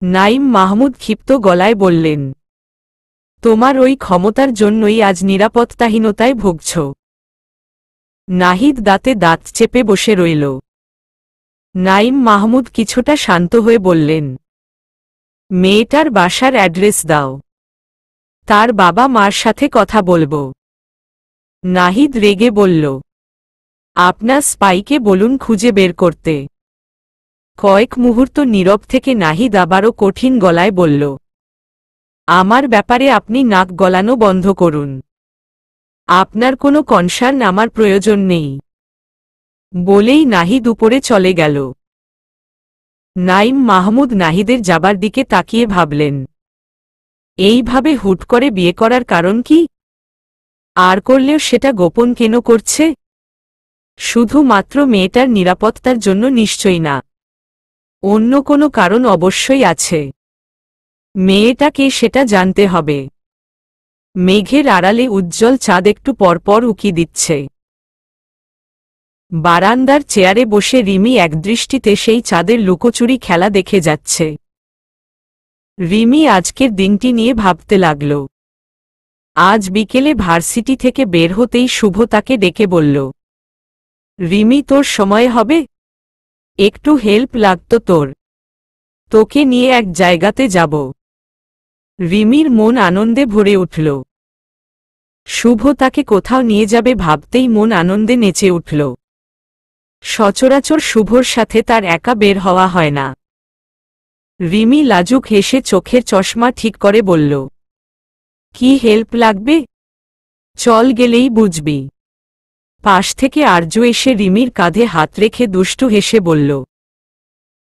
নাইম মাহমুদ ক্ষিপ্ত গলায় বললেন, তোমার ওই ক্ষমতার জন্যই আজ নিরাপত্তাহীনতায় ভুগছ। নাহিদ দাঁতে দাঁত চেপে বসে রইল। নাইম মাহমুদ কিছুটা শান্ত হয়ে বললেন, মেয়েটার বাসার অ্যাড্রেস দাও। তার বাবা মার সাথে কথা বলবো। নাহিদ রেগে বলল, আপনার স্পাইকে বলুন খুঁজে বের করতে। কয়েক মুহূর্ত নীরব থেকে নাহিদ আবারও কঠিন গলায় বলল, আমার ব্যাপারে আপনি নাক গলানো বন্ধ করুন। আপনার কোনো কনসার্ন আমার প্রয়োজন নেই। বলেই নাহিদ উপরে চলে গেল। নাইম মাহমুদ নাহিদের যাবার দিকে তাকিয়ে ভাবলেন, এইভাবে হুট করে বিয়ে করার কারণ কি? আর করলেও সেটা গোপন কেন করছে? শুধুমাত্র মেয়েটার নিরাপত্তার জন্য নিশ্চয়ই না। অন্য কোনো কারণ অবশ্যই আছে। মেয়েটাকে সেটা জানতে হবে। মেঘের আড়ালে উজ্জ্বল চাঁদ একটু পরপর উকি দিচ্ছে। বারান্দার চেয়ারে বসে রিমি একদৃষ্টিতে সেই চাঁদের লুকোচুরি খেলা দেখে যাচ্ছে। রিমি আজকের দিনটি নিয়ে ভাবতে লাগল। আজ বিকেলে ভার্সিটি থেকে বের হতেই শুভ তাকে ডেকে বলল, রিমি তোর সময় হবে? একটু হেল্প লাগতো তোর, তোকে নিয়ে এক জায়গাতে যাব। রিমির মন আনন্দে ভরে উঠল। শুভ তাকে কোথাও নিয়ে যাবে ভাবতেই মন আনন্দে নেচে উঠল। সচরাচর শুভর সাথে তার একা বের হওয়া হয় না। রিমি লাজুক হেসে চোখের চশমা ঠিক করে বলল, কি হেল্প লাগবে? চল, গেলেই বুঝবি। পাশ থেকে আরজু এসে রিমির কাঁধে হাত রেখে দুষ্টু হেসে বলল,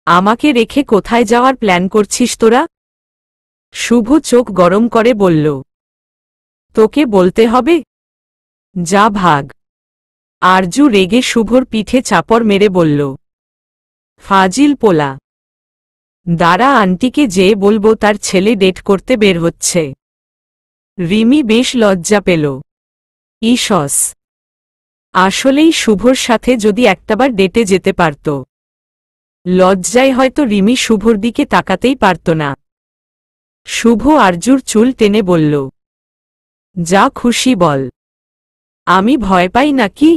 আমাকে রেখে কোথায় যাওয়ার প্ল্যান করছিস তোরা? শুভ চোখ গরম করে বলল, তোকে বলতে হবে? যা ভাগ। আরজু রেগে শুভর পিঠে চাপড় মেরে বলল, ফাজিল পোলা, দাঁড়া, আন্টিকে যেয়ে বলবো তার ছেলে ডেট করতে বের হচ্ছে। রিমি বেশ লজ্জা পেল। ইসস, আসলেই শুভর সাথে যদি একটাবার ডেটে যেতে পারত। লজ্জায় হয়তো রিমি শুভর দিকে তাকাতেই পারত না। শুভ আরজুর চুল টেনে বলল, যা খুশি বল, আমি ভয় পাই নাকি?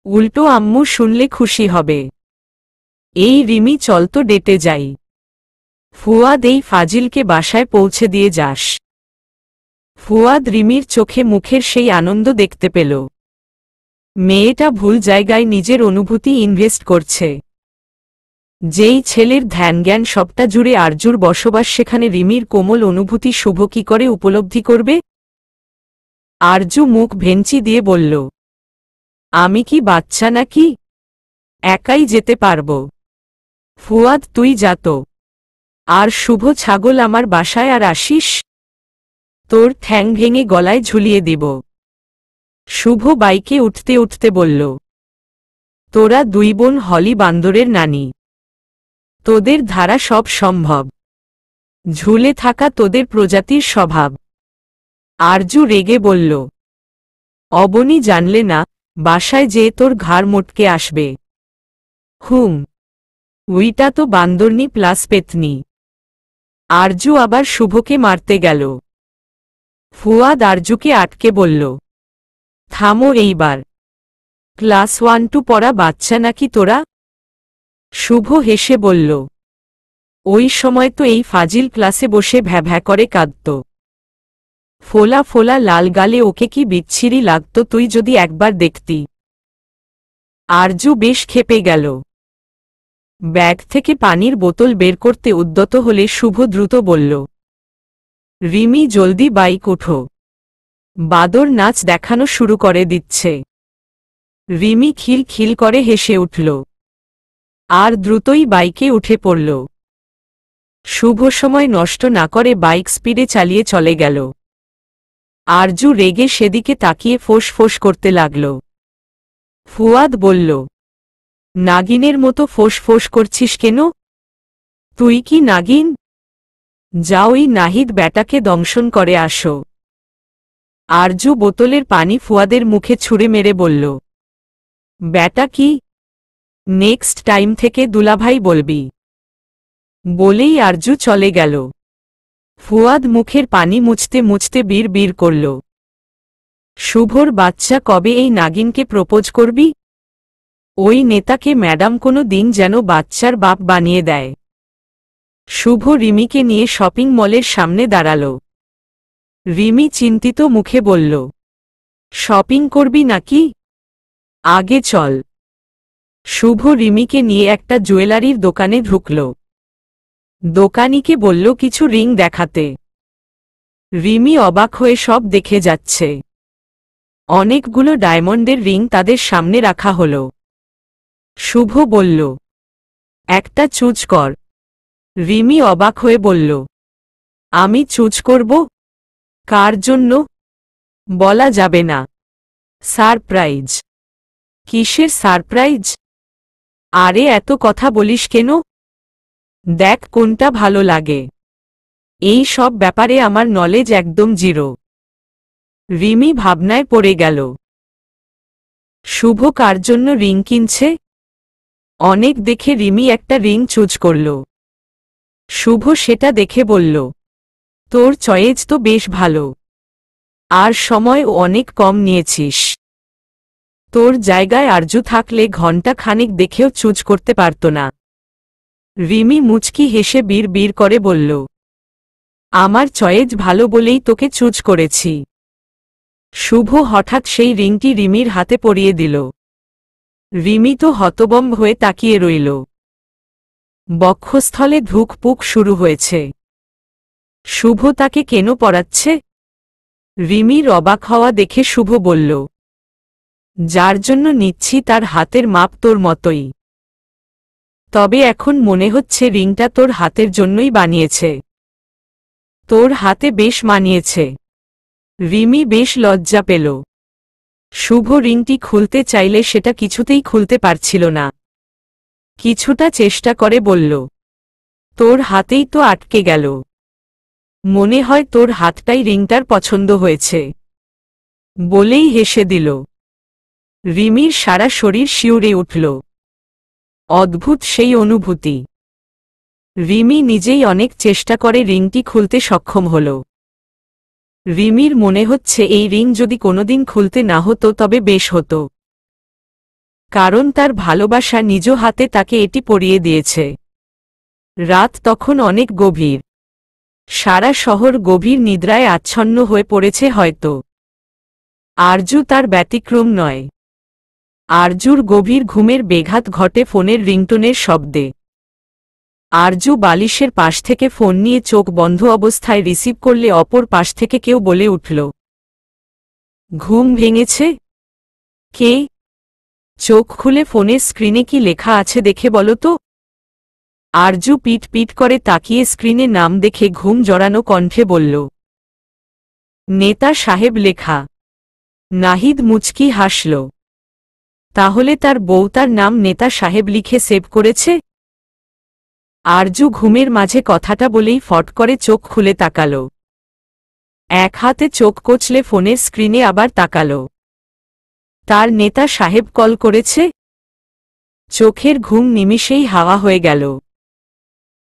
উল্টো আম্মু শুনলে খুশি হবে। এই রিমি, চল তো ডেটে যাই। ফুয়াদ, এই ফাজিলকে বাসায় পৌঁছে দিয়ে যাস। ফুয়াদ রিমির চোখে মুখের সেই আনন্দ দেখতে পেল। মেয়েটা ভুল জায়গায় নিজের অনুভূতি ইনভেস্ট করছে। যেই ছেলের ধ্যানজ্ঞান সবটা জুড়ে আরজুর বসবাস, সেখানে রিমির কোমল অনুভূতি শুভ কি করে উপলব্ধি করবে? আরজু মুখ ভেঞ্চি দিয়ে বলল, আমি কি বাচ্চা নাকি? একাই যেতে পারব। ফুয়াদ, তুই যা তো। আর শুভ ছাগল, আমার বাসায় আর আসিস, তোর ঠ্যাং ভেঙে গলায় ঝুলিয়ে দিব। শুভ বাইকে উঠতে উঠতে বলল, তোরা দুই বোন হলি বান্দরের নানি, তোদের ধারা সব সম্ভব, ঝুলে থাকা তোদের প্রজাতির স্বভাব। আরজু রেগে বলল, অবনী জানলে না, বাসায় যেয়ে তোর ঘাড় মোটকে আসবে। হুম, উইটা তো বান্দরনি প্লাস পেতনি। আরজু আবার শুভকে মারতে গেল। ফুয়াদ আরজুকে আটকে বলল, থামো এইবার। ক্লাস 1-2 পড়া বাচ্চা নাকি তোরা? শুভ হেসে বলল, ওই সময় তো এই ফাজিল ক্লাসে বসে ভ্যাভ্যা করে কাঁদত। ফোলা ফোলা লাল গালে ওকে কি বিচ্ছিরি লাগত তুই যদি একবার দেখতি। আরজু বেশ ক্ষেপে গেল। ব্যাগ থেকে পানির বোতল বের করতে উদ্যত হলে শুভ দ্রুত বলল, রিমি, জলদি বাইক ওঠো, বাদর নাচ দেখানো শুরু করে দিচ্ছে। রিমি খিল খিল করে হেসে উঠল, আর দ্রুতই বাইকে উঠে পড়ল। শুভ সময় নষ্ট না করে বাইক স্পিডে চালিয়ে চলে গেল। আরজু রেগে সেদিকে তাকিয়ে ফোঁস ফোঁস করতে লাগল। ফুয়াদ বলল, নাগিনের মতো ফোঁস ফোঁস করছিস কেন? তুই কি নাগিন? যা ওই নাহিদ ব্যাটাকে দংশন করে আসো। আরজু বোতলের পানি ফুয়াদের মুখে ছুঁড়ে মেরে বলল, ব্যাটা কি? নেক্সট টাইম থেকে দুলাভাই বলবি। বলেই আরজু চলে গেল। ফুয়াদ মুখের পানি মুছতে মুছতে বীর বীর করল, শুভর বাচ্চা, কবে এই নাগিনকে প্রপোজ করবি? ওই নেতাকে ম্যাডাম কোনো দিন যেন বাচ্চার বাপ বানিয়ে দেয়। শুভ রিমিকে নিয়ে শপিং মলের সামনে দাঁড়াল। রিমি চিন্তিত মুখে বলল, শপিং করবি নাকি? আগে চল। শুভ রিমিকে নিয়ে একটা জুয়েলারির দোকানে ঢুকল। দোকানিকে বলল কিছু রিং দেখাতে। রিমি অবাক হয়ে সব দেখে যাচ্ছে। অনেকগুলো ডায়মন্ডের রিং তাদের সামনে রাখা হল। শুভ বলল, একটা চুজ কর। রিমি অবাক হয়ে বলল, আমি চুজ করব? কার জন্য? বলা যাবে না। সারপ্রাইজ। কিসের সারপ্রাইজ? আরে এত কথা বলিস কেন? দেখ কোনটা ভালো লাগে। এই সব ব্যাপারে আমার নলেজ একদম জিরো। রিমি ভাবনায় পড়ে গেল। শুভ কার জন্য রিং কিনছে? অনেক দেখে রিমি একটা রিং চুজ করল। শুভ সেটা দেখে বলল, তোর চয়েস তো বেশ ভালো, আর সময়ও অনেক কম নিয়েছিস। তোর জায়গায় আরজু থাকলে ঘণ্টা খানিক দেখেও চুজ করতে পারত না। রিমি মুচকি হেসে বিড় করে বলল, আমার চয়েস ভালো বলেই তোকে চুজ করেছি। শুভ হঠাৎ সেই রিংটি রিমির হাতে পরিয়ে দিল। রিমি তো হতবম্ব হয়ে তাকিয়ে রইল। বক্ষস্থলে ধুকপুক শুরু হয়েছে। শুভ তাকে কেন পরাচ্ছে? রিমির অবাক হওয়া দেখে শুভ বলল, যার জন্য নিচ্ছি তার হাতের মাপ তোর মতোই। তবে এখন মনে হচ্ছে রিংটা তোর হাতের জন্যই বানিয়েছে। তোর হাতে বেশ মানিয়েছে। রিমি বেশ লজ্জা পেল। শুভ রিংটি খুলতে চাইলে সেটা কিছুতেই খুলতে পারছিল না। কিছুটা চেষ্টা করে বলল, তোর হাতেই তো আটকে গেল। মনে হয় তোর হাতটাই রিংটার পছন্দ হয়েছে। বলেই হেসে দিল। রিমির সারা শরীর শিউরে উঠল। অদ্ভুত সেই অনুভূতি। রিমি নিজেই অনেক চেষ্টা করে রিংটি খুলতে সক্ষম হল। রিমির মনে হচ্ছে এই রিং যদি কোনোদিন খুলতে না হতো তবে বেশ হতো। কারণ তার ভালোবাসা নিজ হাতে তাকে এটি পরিয়ে দিয়েছে। রাত তখন অনেক গভীর। সারা শহর গভীর নিদ্রায় আচ্ছন্ন হয়ে পড়েছে হয়তো। আরজু তার ব্যতিক্রম নয়। আরজুর গভীর ঘুমের বেঘাত ঘটে ফোনের রিংটোনের শব্দে। আরজু বালিশের পাশ থেকে ফোন নিয়ে চোখ বন্ধ অবস্থায় রিসিভ করলে অপর পাশ থেকে কেউ বলে উঠল, ঘুম ভেঙেছে? কে? চোখ খুলে ফোনের স্ক্রিনে কি লেখা আছে দেখে বলো তো। আরজু পিট করে তাকিয়ে স্ক্রিনে নাম দেখে ঘুম জড়ানো কণ্ঠে বলল, নেতা সাহেব লেখা। নাহিদ মুচকি হাসল। তাহলে তার বউ তার নাম নেতা সাহেব লিখে সেভ করেছে? আরজু ঘুমের মাঝে কথাটা বলেই ফট করে চোখ খুলে তাকাল। এক হাতে চোখ কচলে ফোনের স্ক্রিনে আবার তাকাল। তার নেতা সাহেব কল করেছে। চোখের ঘুম নিমিষেই হাওয়া হয়ে গেল।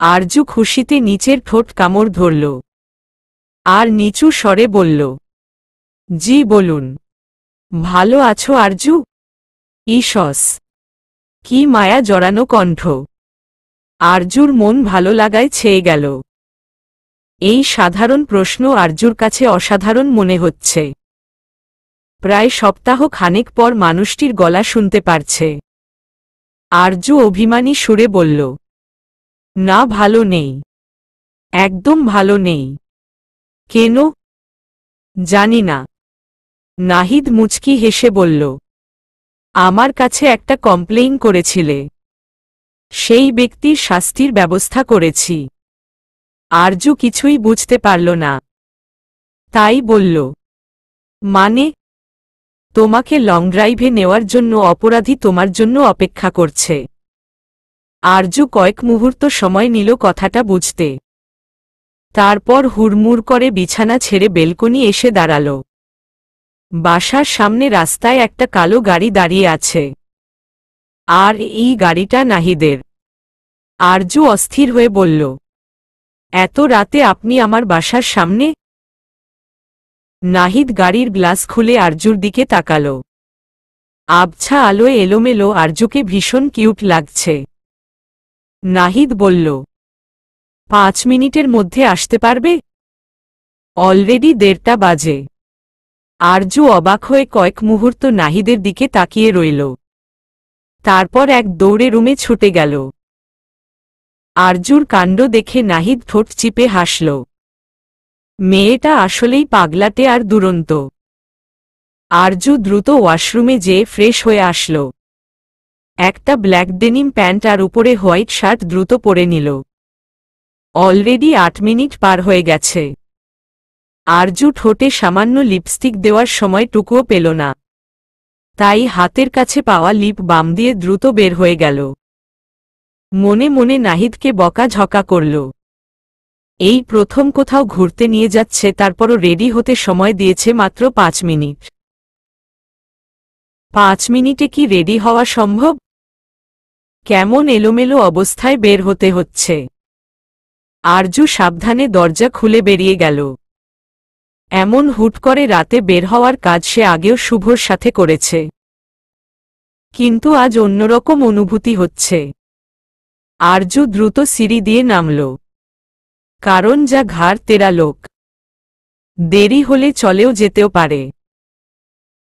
আরজু খুশিতে নিচের ঠোঁট কামড় ধরল। আর নিচু স্বরে বলল, জি বলুন। ভালো আছো আরজু? ইসস, কি মায়া জড়ানো কণ্ঠ। আরজুর মন ভালো লাগায় ছেয়ে গেল। এই সাধারণ প্রশ্ন আরজুর কাছে অসাধারণ মনে হচ্ছে। প্রায় সপ্তাহ খানেক পর মানুষটির গলা শুনতে পারছে। আরজু অভিমানী সুরে বলল, না ভালো নেই, একদম ভালো নেই। কেন? জানি না। নাহিদ মুচকি হেসে বলল, আমার কাছে একটা কমপ্লেইন করেছিলে। সেই ব্যক্তির শাস্তির ব্যবস্থা করেছি। আরজু কিছুই বুঝতে পারল না। তাই বলল, মানে? তোমাকে লং ড্রাইভে নেওয়ার জন্য অপরাধী তোমার জন্য অপেক্ষা করছে। আরজু কয়েক মুহূর্ত সময় নিল কথাটা বুঝতে। তারপর হুড়মুড় করে বিছানা ছেড়ে বেলকনি এসে দাঁড়াল। বাসার সামনে রাস্তায় একটা কালো গাড়ি দাঁড়িয়ে আছে। আর এই গাড়িটা নাহিদের। আরজু অস্থির হয়ে বলল, এত রাতে আপনি আমার বাসার সামনে? নাহিদ গাড়ির গ্লাস খুলে আরজুর দিকে তাকাল। আবছা আলোয় এলোমেলো আরজুকে ভীষণ কিউট লাগছে। নাহিদ বলল, 5 মিনিটের মধ্যে আসতে পারবে? অলরেডি 1:30 বাজে। আরজু অবাক হয়ে কয়েক মুহূর্ত নাহিদের দিকে তাকিয়ে রইল। তারপর এক দৌড়ে রুমে ছুটে গেল। আরজুর কাণ্ড দেখে নাহিদ ঠোঁট চিপে হাসল। মেয়েটা আসলেই পাগলাটে আর দুরন্ত। আরজু দ্রুত ওয়াশরুমে যেয়ে ফ্রেশ হয়ে আসল। একটা ব্ল্যাক ডেনিম প্যান্ট আর উপরে হোয়াইট শার্ট দ্রুত পরে নিল। অলরেডি 8 মিনিট পার হয়ে গেছে। আরজু ঠোঁটে সামান্য লিপস্টিক দেওয়ার সময়টুকুও পেল না। তাই হাতের কাছে পাওয়া লিপ বাম দিয়ে দ্রুত বের হয়ে গেল। মনে মনে নাহিদকে বকাঝকা করল। এই প্রথম কোথাও ঘুরতে নিয়ে যাচ্ছে, তারপরও রেডি হতে সময় দিয়েছে মাত্র 5 মিনিট। 5 মিনিটে কি রেডি হওয়া সম্ভব? কেমন এলোমেলো অবস্থায় বের হতে হচ্ছে। আরজু সাবধানে দরজা খুলে বেরিয়ে গেল। এমন হুট করে রাতে বের হওয়ার কাজ সে আগেও শুভর সাথে করেছে, কিন্তু আজ অন্যরকম অনুভূতি হচ্ছে। আরজু দ্রুত সিঁড়ি দিয়ে নামল, কারণ যা ঘাড় তেরা লোক, দেরি হলে চলেও যেতেও পারে।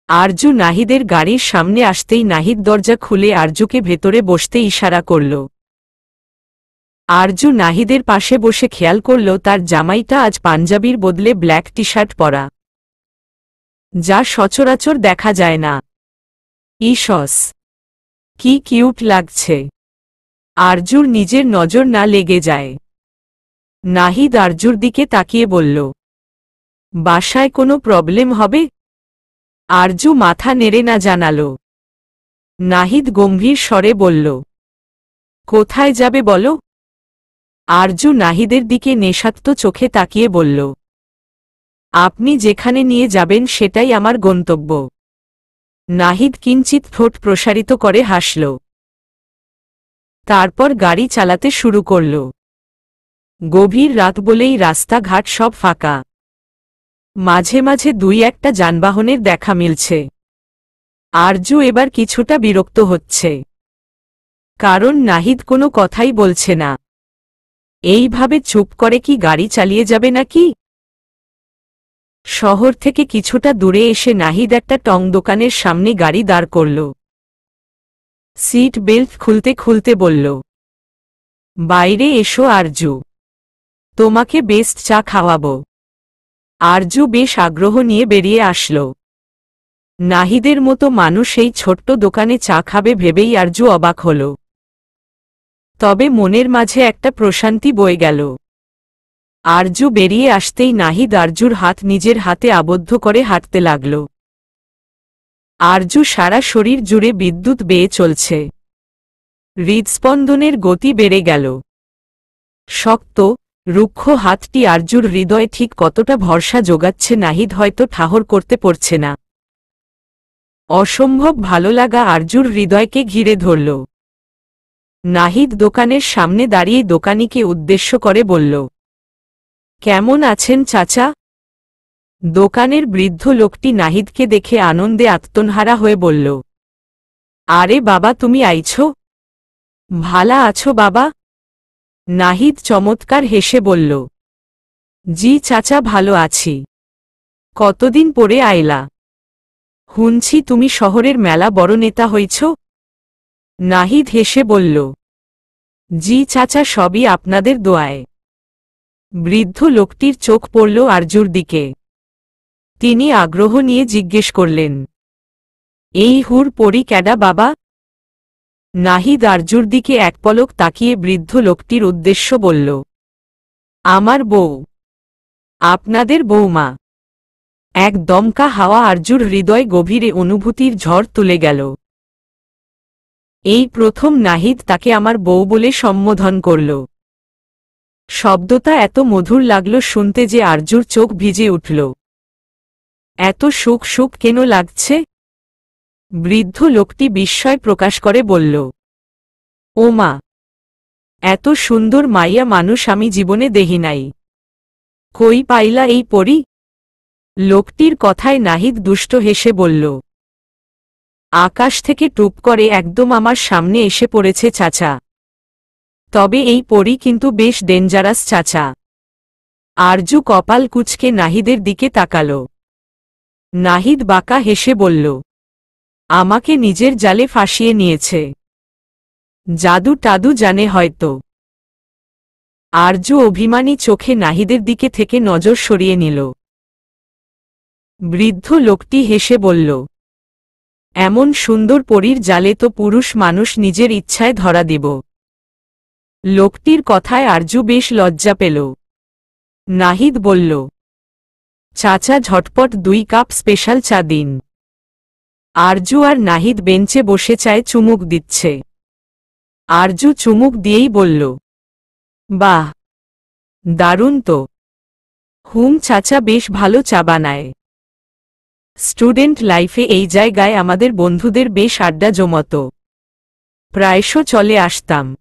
আরজু নাহিদের গাড়ির সামনে আসতেই নাহিদ দরজা খুলে আরজুকে ভেতরে বসতে ইশারা করল। আরজু নাহিদের পাশে বসে খেয়াল করল তার জামাইটা আজ পাঞ্জাবির বদলে ব্ল্যাক টি শার্ট পরা, যা সচরাচর দেখা যায় না। ইসস, কি কিউট লাগছে। আরজুর নিজের নজর না লেগে যায়। নাহিদ আরজুর দিকে তাকিয়ে বলল, বাসায় কোনো প্রবলেম হবে? আরজু মাথা নেড়ে না জানালো। নাহিদ গম্ভীর স্বরে বলল, কোথায় যাবে বলো? আরজু নাহিদের দিকে নেশাক্ত চোখে তাকিয়ে বলল, আপনি যেখানে নিয়ে যাবেন সেটাই আমার গন্তব্য। নাহিদ কিঞ্চিত ঠোঁট প্রসারিত করে হাসল। তারপর গাড়ি চালাতে শুরু করল। গভীর রাত বলেই রাস্তাঘাট সব ফাঁকা। মাঝে মাঝে দুই একটা যানবাহনের দেখা মিলছে। আরজু এবার কিছুটা বিরক্ত হচ্ছে, কারণ নাহিদ কোনো কথাই বলছে না। এইভাবে চুপ করে কি গাড়ি চালিয়ে যাবে নাকি? শহর থেকে কিছুটা দূরে এসে নাহিদ একটা টং দোকানের সামনে গাড়ি দাঁড় করল। সিট বেল্ট খুলতে খুলতে বলল, বাইরে এসো আরজু, তোমাকে বেস্ট চা খাওয়াবো। আরজু বেশ আগ্রহ নিয়ে বেরিয়ে আসল। নাহিদের মতো মানুষ এই ছোট্ট দোকানে চা খাবে ভেবেই আরজু অবাক হল। তবে মনের মাঝে একটা প্রশান্তি বয়ে গেল। আরজু বেরিয়ে আসতেই নাহিদ আরজুর হাত নিজের হাতে আবদ্ধ করে হাঁটতে লাগল। আরজু সারা শরীর জুড়ে বিদ্যুৎ বেয়ে চলছে। হৃদস্পন্দনের গতি বেড়ে গেল। শক্ত, রুক্ষ হাতটি আরজুর হৃদয়ে ঠিক কতটা ভরসা যোগাচ্ছে নাহিদ হয়তো ঠাহর করতে পারছে না। অসম্ভব ভালো লাগা আরজুর হৃদয়কে ঘিরে ধরল। নাহিদ দোকানের সামনে দাঁড়িয়ে দোকানিকে উদ্দেশ্য করে বলল, কেমন আছেন চাচা? দোকানের বৃদ্ধ লোকটি নাহিদকে দেখে আনন্দে আত্মহারা হয়ে বলল, আরে বাবা, তুমি আইছো? ভালা আছো বাবা? নাহিদ চমৎকার হেসে বলল, জি চাচা, ভালো আছি। কতদিন পরে আইলা? শুনছি তুমি শহরের মেলা বড় নেতা হইছ। নাহিদ হেসে বলল, জি চাচা, সবই আপনাদের দোয়ায়। বৃদ্ধ লোকটির চোখ পড়ল আরজুর দিকে। তিনি আগ্রহ নিয়ে জিজ্ঞেস করলেন, এই হুর পরি ক্যাডা বাবা? নাহিদ আরজুর দিকে এক পলক তাকিয়ে বৃদ্ধ লোকটির উদ্দেশ্য বলল, আমার বউ, আপনাদের বৌমা। এক দমকা হাওয়া আরজুর হৃদয় গভীরে অনুভূতির ঝড় তুলে গেল। এই প্রথম নাহিদ তাকে আমার বউ বলে সম্বোধন করল। শব্দটা এত মধুর লাগল শুনতে যে আরজুর চোখ ভিজে উঠল। এত সুখ সুখ কেন লাগছে? বৃদ্ধ লোকটি বিস্ময় প্রকাশ করে বলল, ও মা, এত সুন্দর মাইয়া মানুষ আমি জীবনে দেখি নাই। কই পাইলা এই পরি? লোকটির কথায় নাহিদ দুষ্ট হেসে বলল, আকাশ থেকে টুপ করে একদম আমার সামনে এসে পড়েছে চাচা। তবে এই পরি কিন্তু বেশ ডেঞ্জারাস চাচা। আরজু কপাল কুঁচকে নাহিদের দিকে তাকাল। নাহিদ বাঁকা হেসে বলল, আমাকে নিজের জালে ফাঁসিয়ে নিয়েছে। জাদু টাদু জানে হয়তো। আরজু অভিমানী চোখে নাহিদের দিকে থেকে নজর সরিয়ে নিল। বৃদ্ধ লোকটি হেসে বলল, এমন সুন্দর পরীর জালে তো পুরুষ মানুষ নিজের ইচ্ছায় ধরা দিব। লোকটির কথায় আরজু বেশ লজ্জা পেল। নাহিদ বলল, চাচা ঝটপট 2 কাপ স্পেশাল চা দিন। আরজু আর নাহিদ বেঞ্চে বসে চায়ে চুমুক দিচ্ছে। আরজু চুমুক দিয়েই বলল, বাহ, দারুণ তো। হুম, চাচা বেশ ভালো চা বানায়। স্টুডেন্ট লাইফে এই জায়গায় আমাদের বন্ধুদের বেশ আড্ডা জমত। প্রায়শ চলে আসতাম।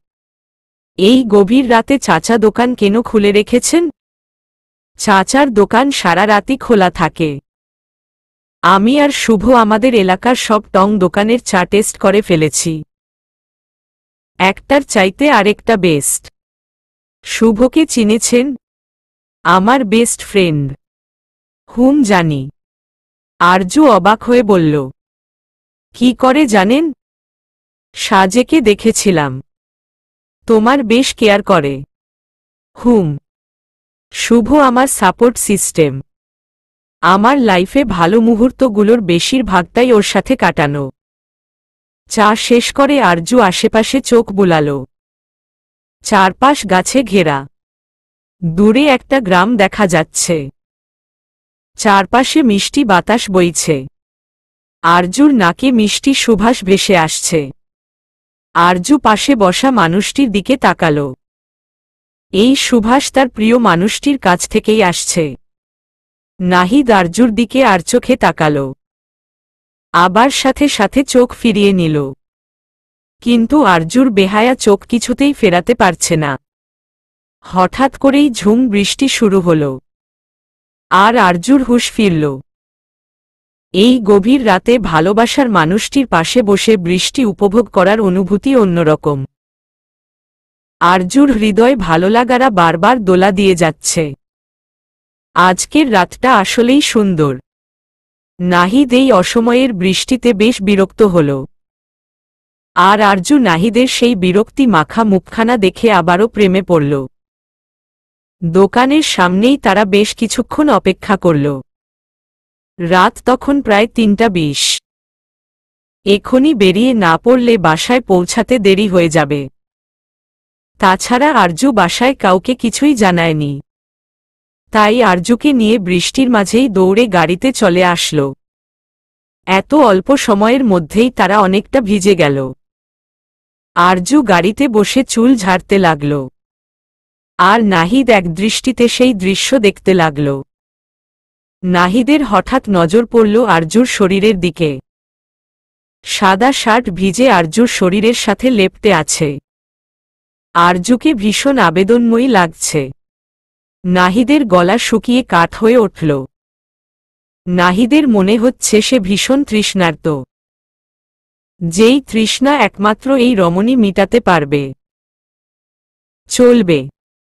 এই গভীর রাতে চাচা দোকান কেন খুলে রেখেছেন? চাচার দোকান সারা রাতই খোলা থাকে। আমি আর শুভ আমাদের এলাকার সব টং দোকানের চা টেস্ট করে ফেলেছি। একটার চাইতে আরেকটা বেস্ট। শুভকে চিনেছেন? আমার বেস্ট ফ্রেন্ড। হুম, জানি। আরজু অবাক হয়ে বলল। কি করে জানেন? সাজেকে দেখেছিলাম। তোমার বেশ কেয়ার করে। হুম। শুভ আমার সাপোর্ট সিস্টেম। আমার লাইফে ভালো মুহূর্তগুলোর বেশিরভাগটাই ওর সাথে কাটানো। চা শেষ করে আরজু আশেপাশে চোখ বুলালো। চারপাশ গাছে ঘেরা। দূরে একটা গ্রাম দেখা যাচ্ছে। চারপাশে মিষ্টি বাতাস বইছে। আরজুর নাকে মিষ্টি সুবাস ভেসে আসছে। আরজু পাশে বসা মানুষটির দিকে তাকালো। এই সুবাস তার প্রিয় মানুষটির কাছ থেকেই আসছে। নাহিদ আরজুর দিকে আর চোখে তাকালো। আবার সাথে সাথে চোখ ফিরিয়ে নিল। কিন্তু আরজুর বেহায়া চোখ কিছুতেই ফেরাতে পারছে না। হঠাৎ করেই ঝুম বৃষ্টি শুরু হল। আর আরজুর হুঁশ ফিরল। এই গভীর রাতে ভালোবাসার মানুষটির পাশে বসে বৃষ্টি উপভোগ করার অনুভূতি অন্যরকম। আরজুর হৃদয় ভালোলাগারা বারবার দোলা দিয়ে যাচ্ছে। আজকের রাতটা আসলেই সুন্দর। নাহিদ এই অসময়ের বৃষ্টিতে বেশ বিরক্ত হল। আর আরজু নাহিদের সেই বিরক্তি মাখা মুখখানা দেখে আবারও প্রেমে পড়ল। দোকানের সামনেই তারা বেশ কিছুক্ষণ অপেক্ষা করল। রাত তখন প্রায় ৩:২০। এখনই বেরিয়ে না পড়লে বাসায় পৌঁছাতে দেরি হয়ে যাবে। তাছাড়া আরজু বাসায় কাউকে কিছুই জানায়নি। তাই আরজুকে নিয়ে বৃষ্টির মাঝেই দৌড়ে গাড়িতে চলে আসল। এত অল্প সময়ের মধ্যেই তারা অনেকটা ভিজে গেল। আরজু গাড়িতে বসে চুল ঝাড়তে লাগল। আর নাহিদ একদৃষ্টিতে সেই দৃশ্য দেখতে লাগল। নাহিদের হঠাৎ নজর পড়ল আরজুর শরীরের দিকে। সাদা শার্ট ভিজে আরজুর শরীরের সাথে লেপ্টে আছে। আরজুকে ভীষণ আবেদনময়ী লাগছে। নাহিদের গলা শুকিয়ে কাঠ হয়ে উঠল। নাহিদের মনে হচ্ছে সে ভীষণ তৃষ্ণার্ত। যেই তৃষ্ণা একমাত্র এই রমণী মিটাতে পারবে। চলবে।